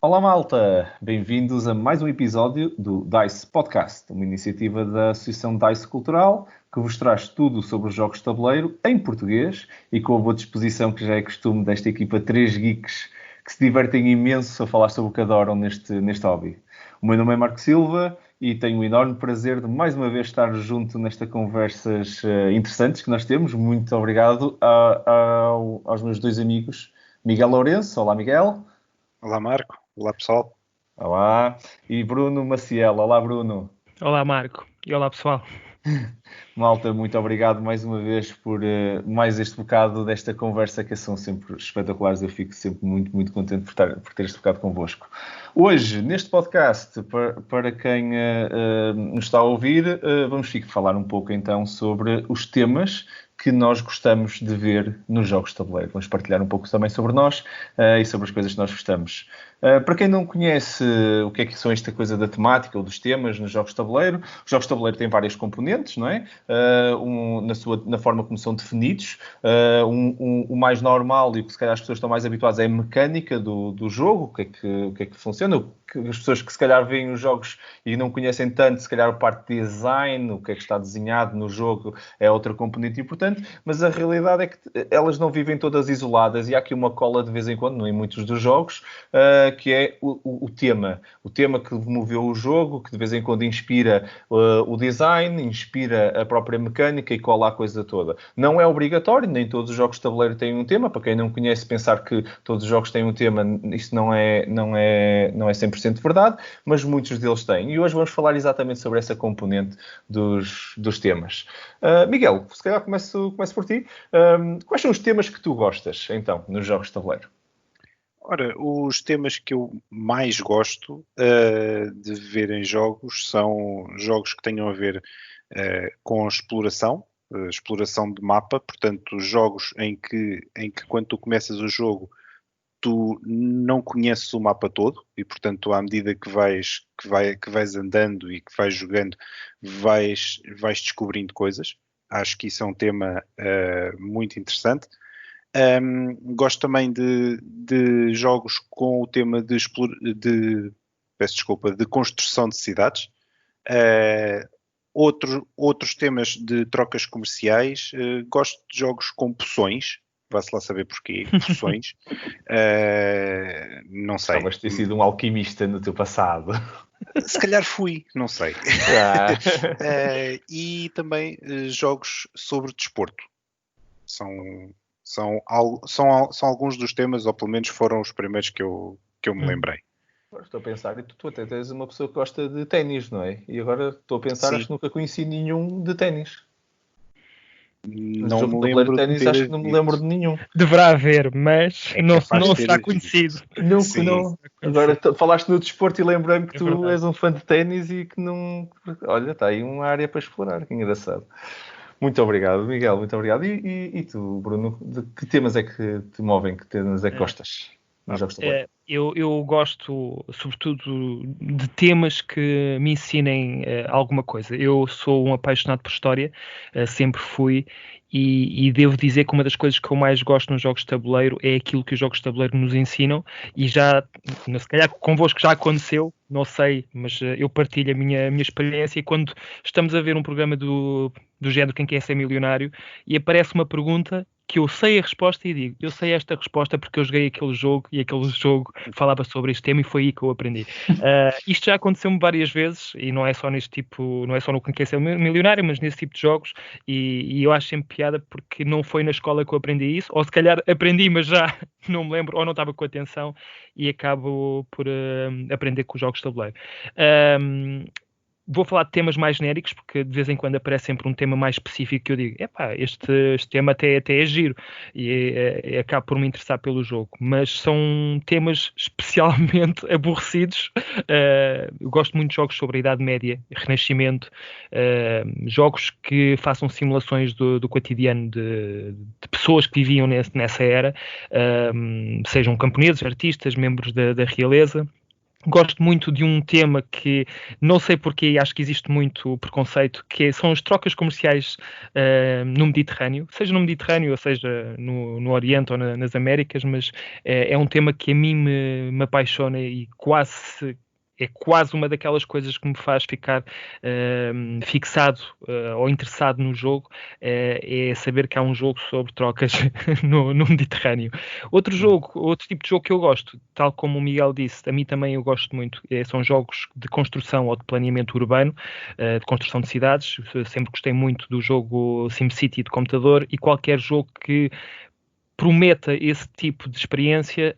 Olá malta, bem-vindos a mais um episódio do DICE Podcast, uma iniciativa da Associação DICE Cultural que vos traz tudo sobre os jogos de tabuleiro em português e com a boa disposição que já é costume desta equipa 3 geeks que se divertem imenso a falar sobre o que adoram neste hobby. O meu nome é Marco Silva e tenho o enorme prazer de mais uma vez estar junto nestas conversas interessantes que nós temos. Muito obrigado aos meus dois amigos, Miguel Lourenço. Olá Miguel. Olá Marco, olá pessoal. Olá. E Bruno Maciel. Olá Bruno. Olá Marco e olá pessoal. Malta, muito obrigado mais uma vez por mais este bocado desta conversa que são sempre espetaculares. Eu fico sempre muito contente por ter este bocado convosco. Hoje, neste podcast, para quem nos está a ouvir, vamos falar um pouco então sobre os temas que nós gostamos de ver nos jogos de tabuleiro. Vamos partilhar um pouco também sobre nós e sobre as coisas que nós gostamos. Para quem não conhece o que é que são esta coisa da temática ou dos temas nos jogos de tabuleiro, os jogos de tabuleiro têm várias componentes, não é? Na forma como são definidos. O mais normal e o que se calhar as pessoas estão mais habituadas é a mecânica do jogo, o que é que funciona. As pessoas que se calhar veem os jogos e não conhecem tanto, se calhar a parte de design, o que é que está desenhado no jogo é outra componente importante, mas a realidade é que elas não vivem todas isoladas e há aqui uma cola de vez em quando, em muitos dos jogos, que é o tema. O tema que moveu o jogo, que de vez em quando inspira o design, inspira a própria mecânica e cola a coisa toda. Não é obrigatório, nem todos os jogos de tabuleiro têm um tema. Para quem não conhece, pensar que todos os jogos têm um tema, isto não é 100% verdade, mas muitos deles têm. E hoje vamos falar exatamente sobre essa componente dos temas. Miguel, se calhar começo por ti. Quais são os temas que tu gostas, então, nos jogos de tabuleiro? Ora, os temas que eu mais gosto de ver em jogos são jogos que tenham a ver com exploração de mapa, portanto, jogos em que quando tu começas o jogo tu não conheces o mapa todo e, portanto, à medida que vais andando e que vais jogando, vais descobrindo coisas. Acho que isso é um tema muito interessante. Gosto também de jogos com o tema de construção de cidades. Outros temas de trocas comerciais. Gosto de jogos com poções. Vai-se lá saber porquê. Poções. Não sei. Talvez ter sido um alquimista no teu passado. Se calhar fui, não sei. E também jogos sobre desporto. São alguns dos temas, ou pelo menos foram os primeiros que eu me lembrei. Agora estou a pensar, e tu até tens uma pessoa que gosta de ténis, não é? E agora estou a pensar, acho que nunca conheci nenhum de ténis. Não me lembro de ténis, acho que não me lembro de nenhum. Deverá haver, mas não será conhecido. Não. Agora falaste no desporto e lembrei-me que tu és um fã de ténis e que não... Olha, está aí uma área para explorar, que engraçado. Muito obrigado, Miguel, muito obrigado. E tu, Bruno, de que temas é que te movem, que temas é que gostas nos jogos de tabuleiro? Eu gosto, sobretudo, de temas que me ensinem alguma coisa. Eu sou um apaixonado por história, sempre fui, e devo dizer que uma das coisas que eu mais gosto nos jogos de tabuleiro é aquilo que os jogos de tabuleiro nos ensinam, e já, se calhar convosco já aconteceu, não sei, mas eu partilho a minha experiência, e quando estamos a ver um programa do género Quem Quer Ser Milionário, e aparece uma pergunta que eu sei a resposta e digo, eu sei esta resposta porque eu joguei aquele jogo e aquele jogo falava sobre este tema e foi aí que eu aprendi. Isto já aconteceu-me várias vezes e não é só neste tipo, não é só no Quem Quer Ser Milionário, mas nesse tipo de jogos e eu acho sempre piada porque não foi na escola que eu aprendi isso, ou se calhar aprendi, mas já não me lembro, ou não estava com atenção e acabo por aprender com os jogos de tabuleiro. Vou falar de temas mais genéricos, porque de vez em quando aparece sempre um tema mais específico que eu digo, este tema até é giro, e acabo por me interessar pelo jogo, mas são temas especialmente aborrecidos. Eu gosto muito de jogos sobre a Idade Média, Renascimento, jogos que façam simulações do cotidiano de pessoas que viviam nessa era, sejam camponeses, artistas, membros da realeza. Gosto muito de um tema que não sei porquê, acho que existe muito preconceito, são as trocas comerciais no Mediterrâneo, seja no Mediterrâneo, ou seja no Oriente ou nas Américas, mas é um tema que a mim me apaixona e é quase uma daquelas coisas que me faz ficar fixado ou interessado no jogo, é saber que há um jogo sobre trocas no Mediterrâneo. Outro tipo de jogo que eu gosto, tal como o Miguel disse, a mim também eu gosto muito, são jogos de construção ou de planeamento urbano, de construção de cidades. Eu sempre gostei muito do jogo SimCity de computador, e qualquer jogo que prometa esse tipo de experiência,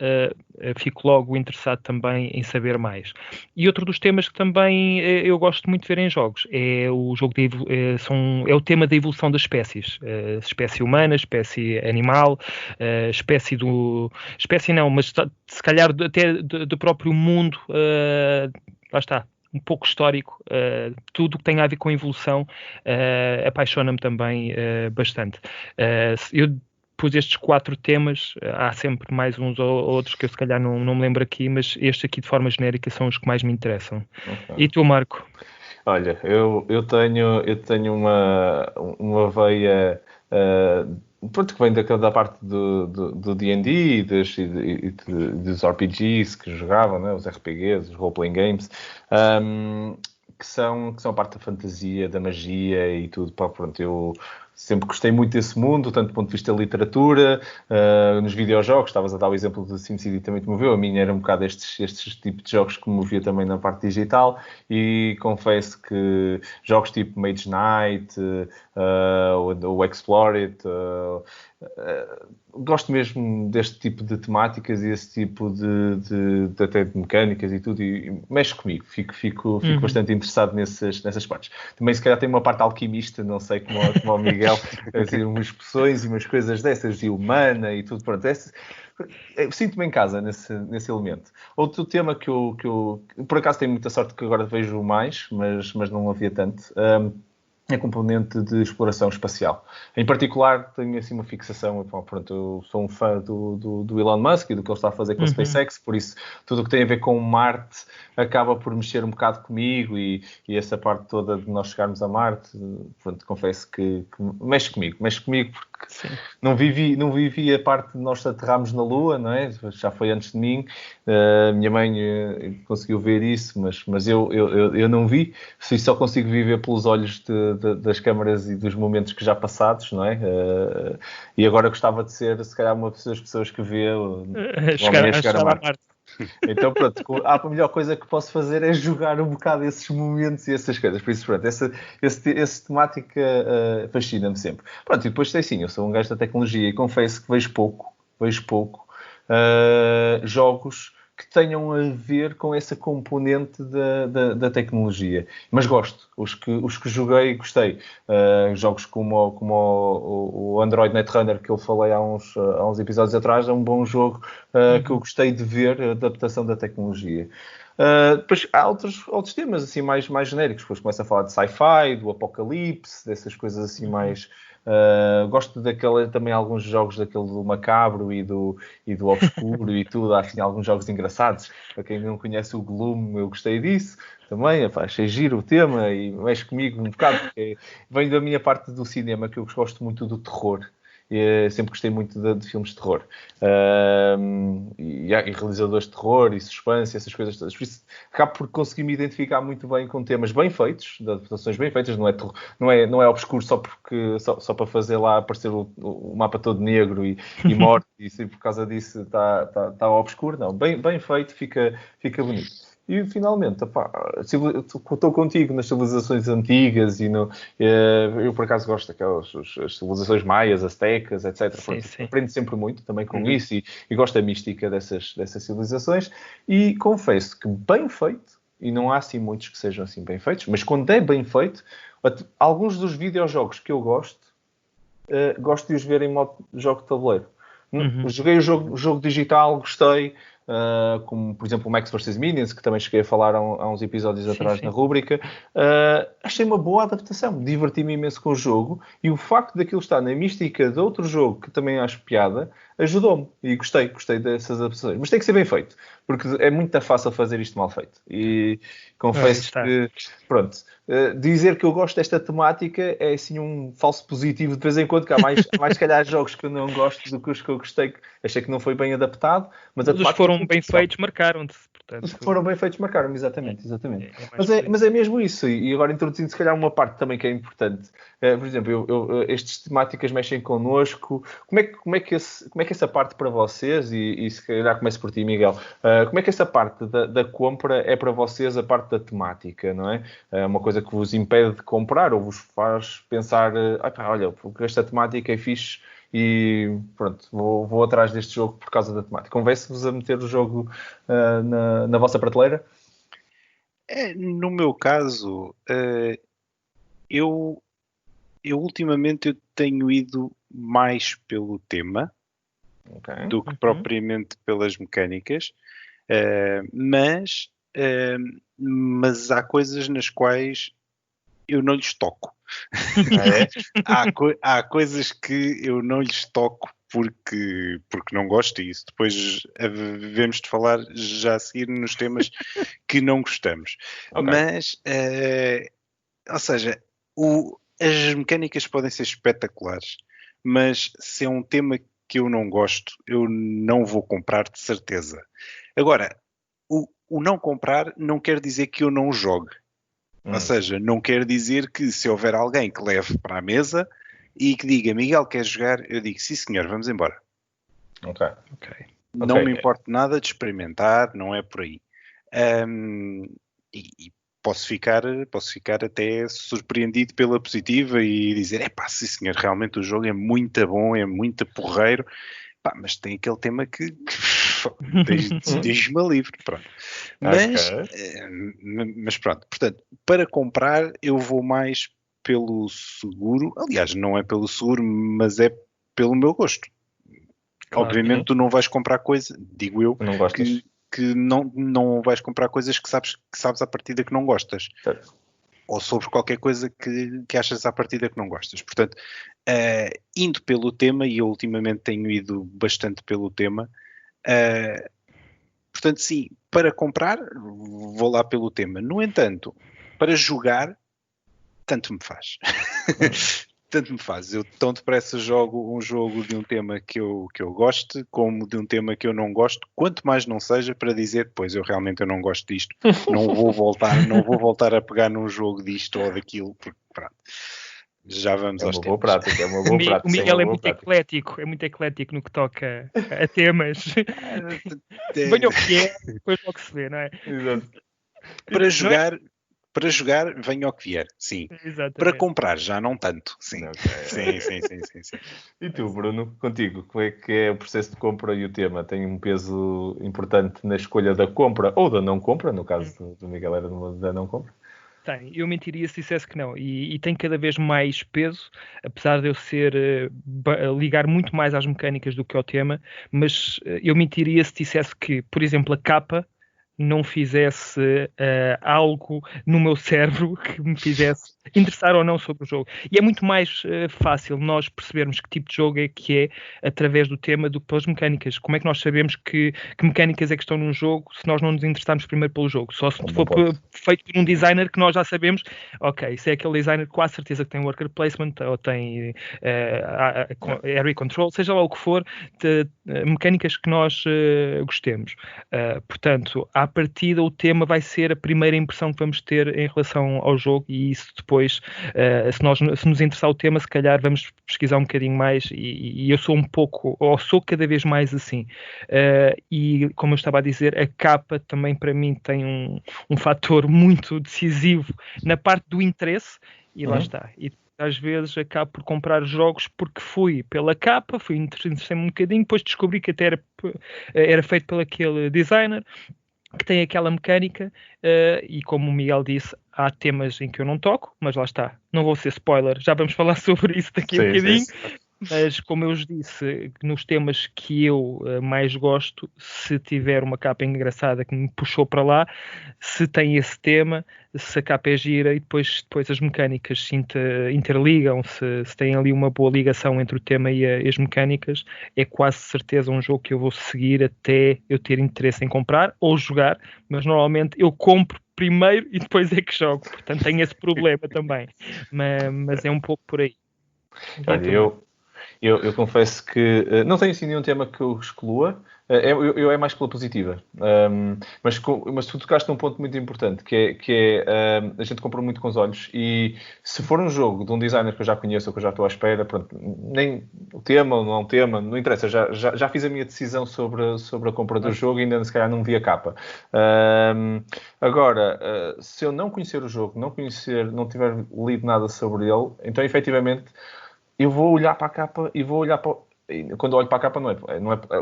fico logo interessado também em saber mais. E outro dos temas que também eu gosto muito de ver em jogos é o jogo é o tema da evolução das espécies, espécie humana, espécie animal, espécie não, mas se calhar até do próprio mundo, lá está. Um pouco histórico, tudo o que tem a ver com evolução apaixona-me também bastante. Eu pus estes 4 temas, há sempre mais uns ou outros que eu se calhar não me lembro aqui, mas estes aqui de forma genérica são os que mais me interessam. Okay. E tu, Marco? Olha, eu tenho uma veia pronto, que vem da parte do D&D e dos RPGs que jogavam, né? Os RPGs, os role-playing games, que são a parte da fantasia, da magia e tudo. Pronto, eu sempre gostei muito desse mundo, tanto do ponto de vista da literatura, nos videojogos. Estavas a dar o exemplo do SimCity, também te moveu. A minha era um bocado estes tipos de jogos que me movia também na parte digital, e confesso que jogos tipo Mage Knight, o Explore It, gosto mesmo deste tipo de temáticas e esse tipo até de mecânicas e tudo, e mexe comigo, fico bastante interessado nessas partes. Também se calhar tem uma parte alquimista, não sei, como o Miguel, assim, umas poções e umas coisas dessas, de humana e tudo, pronto. Sinto-me em casa nesse elemento. Outro tema que eu por acaso tenho muita sorte que agora vejo mais, mas não havia tanto, é a componente de exploração espacial. Em particular, tenho assim uma fixação. Pronto, eu sou um fã do Elon Musk e do que ele está a fazer com a SpaceX, por isso tudo o que tem a ver com Marte acaba por mexer um bocado comigo, e essa parte toda de nós chegarmos a Marte, pronto, confesso que mexe comigo porque não vivi a parte de nós aterrarmos na Lua, não é? Já foi antes de mim. Minha mãe conseguiu ver isso, mas eu não vi. Só consigo viver pelos olhos das câmaras e dos momentos que já passados, não é? E agora gostava de ser, se calhar, uma das pessoas que vê o homem a chegar a Marte. Então, pronto, a melhor coisa que posso fazer é jogar um bocado esses momentos e essas coisas. Por isso, pronto, essa temática fascina-me sempre. Pronto, e depois sei sim, eu sou um gajo da tecnologia e confesso que vejo pouco jogos que tenham a ver com essa componente da tecnologia. Mas gosto. Os que joguei, gostei. Jogos como o Android Netrunner, que eu falei há uns episódios atrás, é um bom jogo que eu gostei de ver, a adaptação da tecnologia. Depois há outros temas assim mais genéricos. Depois começa a falar de sci-fi, do apocalipse, dessas coisas assim mais... gosto também alguns jogos daquele do macabro e do obscuro e tudo. Há assim, alguns jogos engraçados. Para quem não conhece o Gloom, eu gostei disso também. Achei giro o tema e mexe comigo um bocado, porque vem da minha parte do cinema, que eu gosto muito do terror. Sempre gostei muito de filmes de terror, e realizadores de terror e suspense, essas coisas todas. Por isso, acabo por conseguir me identificar muito bem com temas bem feitos, de adaptações bem feitas. Não é obscuro só para fazer lá aparecer o mapa todo negro e morte, e se por causa disso está obscuro. Não, bem feito, fica bonito. E finalmente, estou contigo nas civilizações antigas eu por acaso gosto daquelas as civilizações maias, aztecas, etc. Sim. Aprendo sempre muito também com isso, e gosto da mística dessas civilizações, e confesso que bem feito, e não há assim muitos que sejam assim bem feitos, mas quando é bem feito, alguns dos videojogos que eu gosto de os ver em modo jogo de tabuleiro. Joguei o jogo digital, gostei. como por exemplo o Max vs. Minions, que também cheguei a falar há uns episódios atrás na rúbrica. Achei uma boa adaptação, diverti-me imenso com o jogo, e o facto daquilo estar na mística de outro jogo, que também acho piada, ajudou-me, e gostei dessas adaptações. Mas tem que ser bem feito, porque é muito fácil fazer isto mal feito. E confesso que, pronto, dizer que eu gosto desta temática é assim um falso positivo de vez em quando, que há mais se calhar jogos que eu não gosto do que os que eu gostei, achei que não foi bem adaptado, mas a temática foram bem feitos, marcaram-te. Os que foram bem feitos marcaram-me, exatamente. Mas é mesmo isso, e agora introduzindo se calhar uma parte também que é importante. Por exemplo, estas temáticas mexem connosco. Como é que essa parte para vocês, e se calhar começo por ti, Miguel, como é que essa parte da compra é para vocês a parte da temática, não é? É uma coisa que vos impede de comprar ou vos faz pensar, olha, porque esta temática é fixe, e pronto, vou atrás deste jogo por causa da temática. Convence-vos a meter o jogo na vossa prateleira? No meu caso, eu ultimamente tenho ido mais pelo tema do que propriamente pelas mecânicas, mas há coisas nas quais eu não lhes toco. Há coisas que eu não lhes toco porque não gosto, e isso depois devemos de falar já a seguir nos temas que não gostamos. Mas, ou seja, as mecânicas podem ser espetaculares, mas se é um tema que eu não gosto, eu não vou comprar de certeza. Agora, o não comprar não quer dizer que eu não jogue. Ou seja, não quer dizer que se houver alguém que leve para a mesa e que diga, Miguel, quer jogar? Eu digo, sim senhor, vamos embora. Não me importa nada de experimentar, não é por aí. E posso ficar até surpreendido pela positiva e dizer, sim senhor, realmente o jogo é muito bom, é muito porreiro, mas tem aquele tema que deixe-me livre, pronto. Mas pronto, portanto, para comprar eu vou mais pelo seguro, aliás, não é pelo seguro, mas é pelo meu gosto. Claro. Obviamente tu não vais comprar coisa, digo eu, que não vais comprar coisas que sabes à partida que não gostas. Certo. Ou sobre qualquer coisa que achas à partida que não gostas. Portanto, indo pelo tema, e eu ultimamente tenho ido bastante pelo tema, portanto, sim, para comprar, vou lá pelo tema. No entanto, para jogar, tanto me faz. Tanto me faz. Eu tão depressa jogo um jogo de um tema que eu goste, como de um tema que eu não gosto, quanto mais não seja para dizer, pois eu realmente não gosto disto, não vou voltar a pegar num jogo disto ou daquilo, porque pronto. Já vamos aos temas. É uma boa prática. O Miguel é muito eclético no que toca a temas. Venha o que é, depois logo se vê, não é? Exato. Para jogar, venha ao que vier, sim. Exatamente. Para comprar, já não tanto, sim. Sim. E tu, Bruno, contigo, como é que é o processo de compra e o tema? Tem um peso importante na escolha da compra ou da não compra? No caso do Miguel era da não compra. Tem, eu mentiria se dissesse que não, e tem cada vez mais peso, apesar de eu ligar muito mais às mecânicas do que ao tema, mas eu mentiria se dissesse que, por exemplo, a capa não fizesse algo no meu cérebro que me fizesse interessar ou não sobre o jogo. E é muito mais fácil nós percebermos que tipo de jogo é que é através do tema do que pelas mecânicas. Como é que nós sabemos que mecânicas é que estão num jogo se nós não nos interessarmos primeiro pelo jogo? Só se for feito por um designer que nós já sabemos, ok, se é aquele designer com a certeza que tem worker placement ou tem area control, seja lá o que for, mecânicas que nós gostemos. Portanto, à partida o tema vai ser a primeira impressão que vamos ter em relação ao jogo, e isso depois, se nos interessar o tema, se calhar vamos pesquisar um bocadinho mais, e eu sou cada vez mais assim. E como eu estava a dizer, a capa também para mim tem um fator muito decisivo na parte do interesse, e lá está. E às vezes acabo por comprar jogos porque fui pela capa, interessei-me um bocadinho, depois descobri que até era feito por aquele designer que tem aquela mecânica, e como o Miguel disse, há temas em que eu não toco, mas lá está, não vou ser spoiler, já vamos falar sobre isso daqui a bocadinho. Mas, como eu vos disse, nos temas que eu mais gosto, se tiver uma capa engraçada que me puxou para lá, se tem esse tema, se a capa é gira e depois as mecânicas se interligam, se tem ali uma boa ligação entre o tema e as mecânicas, é quase certeza um jogo que eu vou seguir até eu ter interesse em comprar ou jogar, mas normalmente eu compro primeiro e depois é que jogo, portanto tenho esse problema também, mas é um pouco por aí. Olha, eu confesso que não tenho assim nenhum tema que eu exclua. Eu é mais pela positiva. Mas tu tocaste num ponto muito importante, que é a gente compra muito com os olhos e se for um jogo de um designer que eu já conheço ou que eu já estou à espera, pronto, nem o tema ou não é um tema, não interessa. Já fiz a minha decisão sobre a compra do jogo e ainda se calhar não vi a capa. Agora, se eu não conhecer o jogo, não tiver lido nada sobre ele, então efetivamente eu vou olhar para a capa e vou olhar para... Quando olho para a capa não é...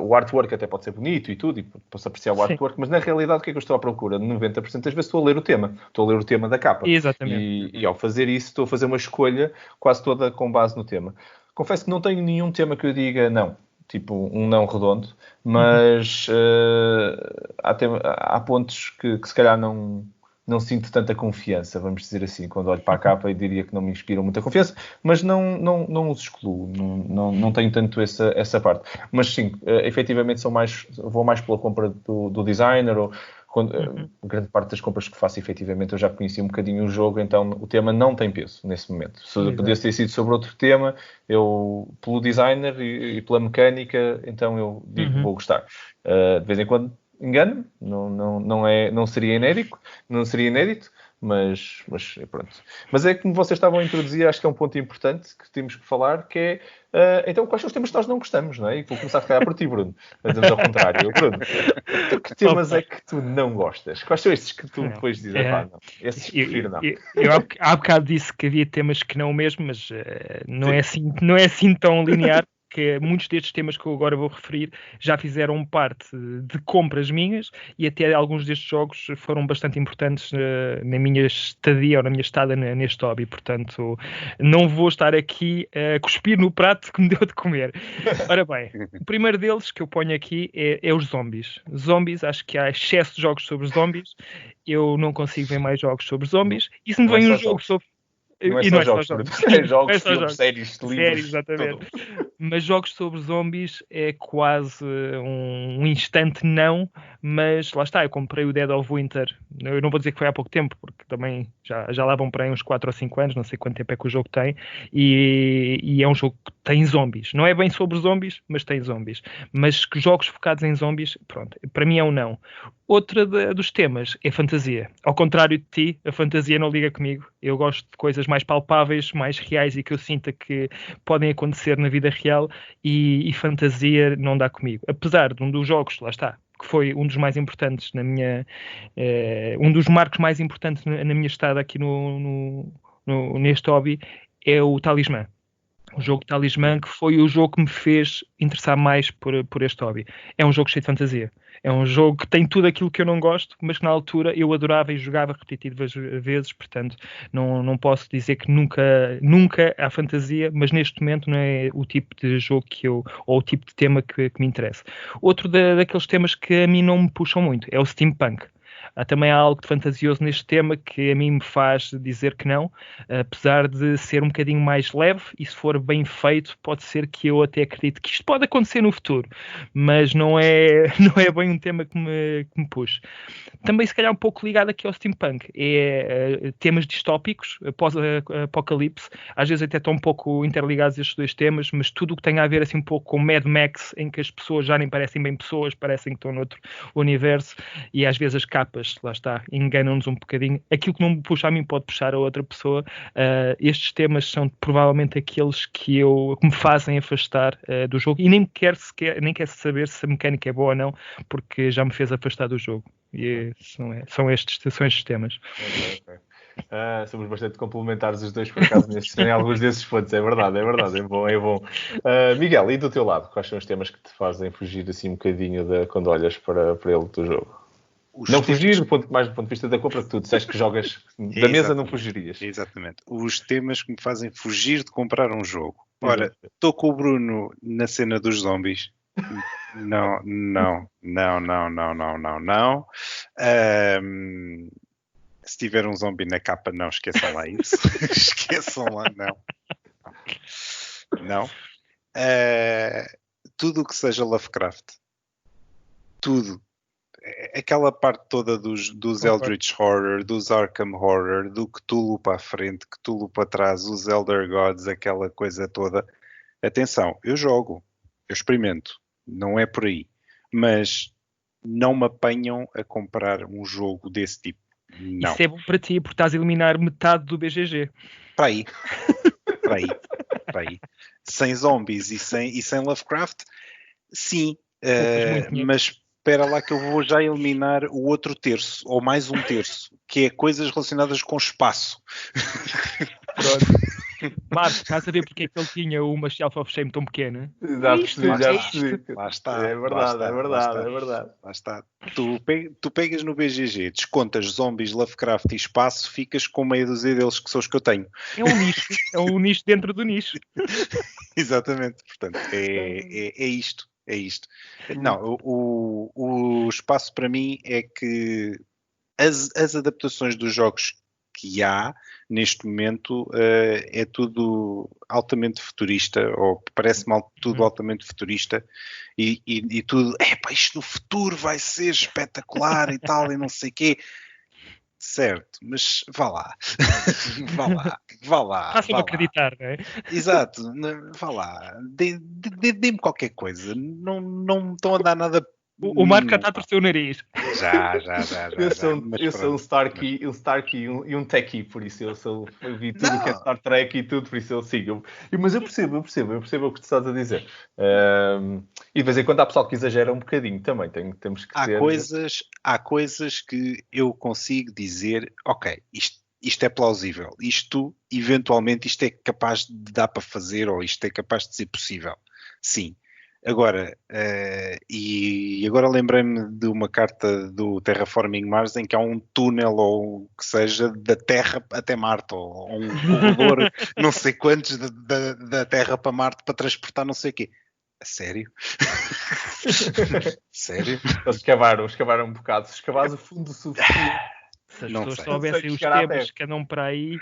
O artwork até pode ser bonito e tudo, e posso apreciar o artwork, mas na realidade o que é que eu estou à procura? 90% das vezes estou a ler o tema. Estou a ler o tema da capa. Exatamente. E ao fazer isso estou a fazer uma escolha quase toda com base no tema. Confesso que não tenho nenhum tema que eu diga não. Tipo um não redondo, mas há pontos que se calhar não sinto tanta confiança, vamos dizer assim, quando olho para a capa e diria que não me inspiram muita confiança, mas não os excluo, não tenho tanto essa parte. Mas sim, efetivamente vou mais pela compra do designer, ou grande parte das compras que faço, efetivamente, eu já conheci um bocadinho o jogo, então o tema não tem peso nesse momento. Se pudesse ter sido sobre outro tema, eu, pelo designer e pela mecânica, então eu digo que vou gostar. De vez em quando engano, não seria inédito, mas pronto. Mas é como vocês estavam a introduzir, acho que é um ponto importante que temos que falar, que é então quais são os temas que nós não gostamos, não é? E vou começar a calhar por ti, Bruno. Fazemos ao contrário. Bruno, então, que temas é que tu não gostas? Quais são estes que tu depois dizes, não, esses prefiro não? Eu há bocado disse que havia temas que não mesmo, mas não é assim tão linear. Que muitos destes temas que eu agora vou referir já fizeram parte de compras minhas e até alguns destes jogos foram bastante importantes na minha estadia ou na minha estada neste hobby, portanto não vou estar aqui a cuspir no prato que me deu de comer. Ora bem, o primeiro deles que eu ponho aqui é os zombies. Zombies, acho que há excesso de jogos sobre zombies, eu não consigo ver mais jogos sobre zombies, e se me vem um jogo sobre... Não é só jogos, é jogos, filmes, séries, livros, exatamente. Mas jogos sobre zombies é quase um instante não, mas lá está, eu comprei o Dead of Winter, eu não vou dizer que foi há pouco tempo, porque também já lá vão para aí uns 4 ou 5 anos, não sei quanto tempo é que o jogo tem, e é um jogo que tem zombies, não é bem sobre zombies, mas tem zombies, mas que jogos focados em zombies, pronto, para mim é um não. Outra dos temas é fantasia. Ao contrário de ti, a fantasia não liga comigo. Eu gosto de coisas mais palpáveis, mais reais e que eu sinta que podem acontecer na vida real e fantasia não dá comigo. Apesar de um dos jogos, lá está, que foi um dos mais importantes na minha... um dos marcos mais importantes na minha estada aqui neste hobby é o Talismã. O jogo Talismã, que foi o jogo que me fez interessar mais por este hobby. É um jogo cheio de fantasia. É um jogo que tem tudo aquilo que eu não gosto, mas que na altura eu adorava e jogava repetitivas vezes, portanto não posso dizer que nunca há fantasia, mas neste momento não é o tipo de jogo ou o tipo de tema que me interessa. Outro daqueles temas que a mim não me puxam muito é o steampunk. Também há algo de fantasioso neste tema que a mim me faz dizer que não, apesar de ser um bocadinho mais leve, e se for bem feito, pode ser que eu até acredite que isto pode acontecer no futuro, mas não é bem um tema que me puxe. Também se calhar um pouco ligado aqui ao steampunk, é temas distópicos, pós-apocalipse, às vezes até estão um pouco interligados estes dois temas, mas tudo o que tem a ver assim um pouco com Mad Max, em que as pessoas já nem parecem bem pessoas, parecem que estão noutro universo, e às vezes as capas, lá está, enganam-nos um bocadinho. Aquilo que não me puxa a mim pode puxar a outra pessoa. Estes temas são provavelmente aqueles que me fazem afastar do jogo e nem quero saber se a mecânica é boa ou não, porque já me fez afastar do jogo. E são estes temas. Okay. Somos bastante complementares os dois, por acaso, em alguns desses pontos. É verdade, é bom. Miguel, e do teu lado, quais são os temas que te fazem fugir assim um bocadinho quando olhas para ele do jogo? Não fugir, mais do ponto de vista da compra, que tu disseste que jogas da mesa, não fugirias. Exatamente. Os temas que me fazem fugir de comprar um jogo. Ora, estou com o Bruno na cena dos zombies. Não. Se tiver um zombie na capa, não, esqueçam lá isso. Esqueçam lá, não. Tudo o que seja Lovecraft. Tudo. Aquela parte toda dos Eldritch Horror, dos Arkham Horror, do Cthulhu para a frente, Cthulhu para trás, os Elder Gods, aquela coisa toda. Atenção, eu jogo, eu experimento, não é por aí. Mas não me apanham a comprar um jogo desse tipo. Não. Isso é bom para ti, porque estás a eliminar metade do BGG. Para aí. Sem zombies e sem Lovecraft, sim. Mas espera lá que eu vou já eliminar o outro terço, ou mais um terço, que é coisas relacionadas com espaço. Pronto. Marco, estás a ver porque é que ele tinha uma Shelf of Shame tão pequena? Já percebi. Lá está. É verdade. Lá está. Tu pegas no BGG, descontas zombies, Lovecraft e espaço, ficas com meia dúzia deles que são os que eu tenho. É um nicho dentro do nicho. Exatamente. Portanto, é isto. É isto. Não, o espaço para mim é que as adaptações dos jogos que há neste momento é tudo altamente futurista, ou parece-me tudo altamente futurista, e tudo, isto no futuro vai ser espetacular e tal, e não sei o quê. Certo, mas vá lá. Faça-me acreditar, não é? Exato, vá lá. Dê-me qualquer coisa. Não estão a dar nada. O Marco já está a torcer o nariz. Já. Eu sou um Starkey e um Techie, por isso eu vi tudo que é Star Trek e tudo, por isso eu sigo. Mas eu percebo o que tu estás a dizer. E de vez em quando há pessoal que exagera um bocadinho também. Temos que ter... Há coisas que eu consigo dizer, ok, isto é plausível, eventualmente isto é capaz de dar para fazer, ou isto é capaz de ser possível. Sim. Agora, agora lembrei-me de uma carta do Terraforming Mars em que há um túnel, ou o que seja, da Terra até Marte, ou um corredor, não sei quantos, da Terra para Marte para transportar não sei o quê. A sério? Sério? Eles escavaram um bocado. Se escavares o fundo suficiente. Se as pessoas soubessem os temas que andam para aí,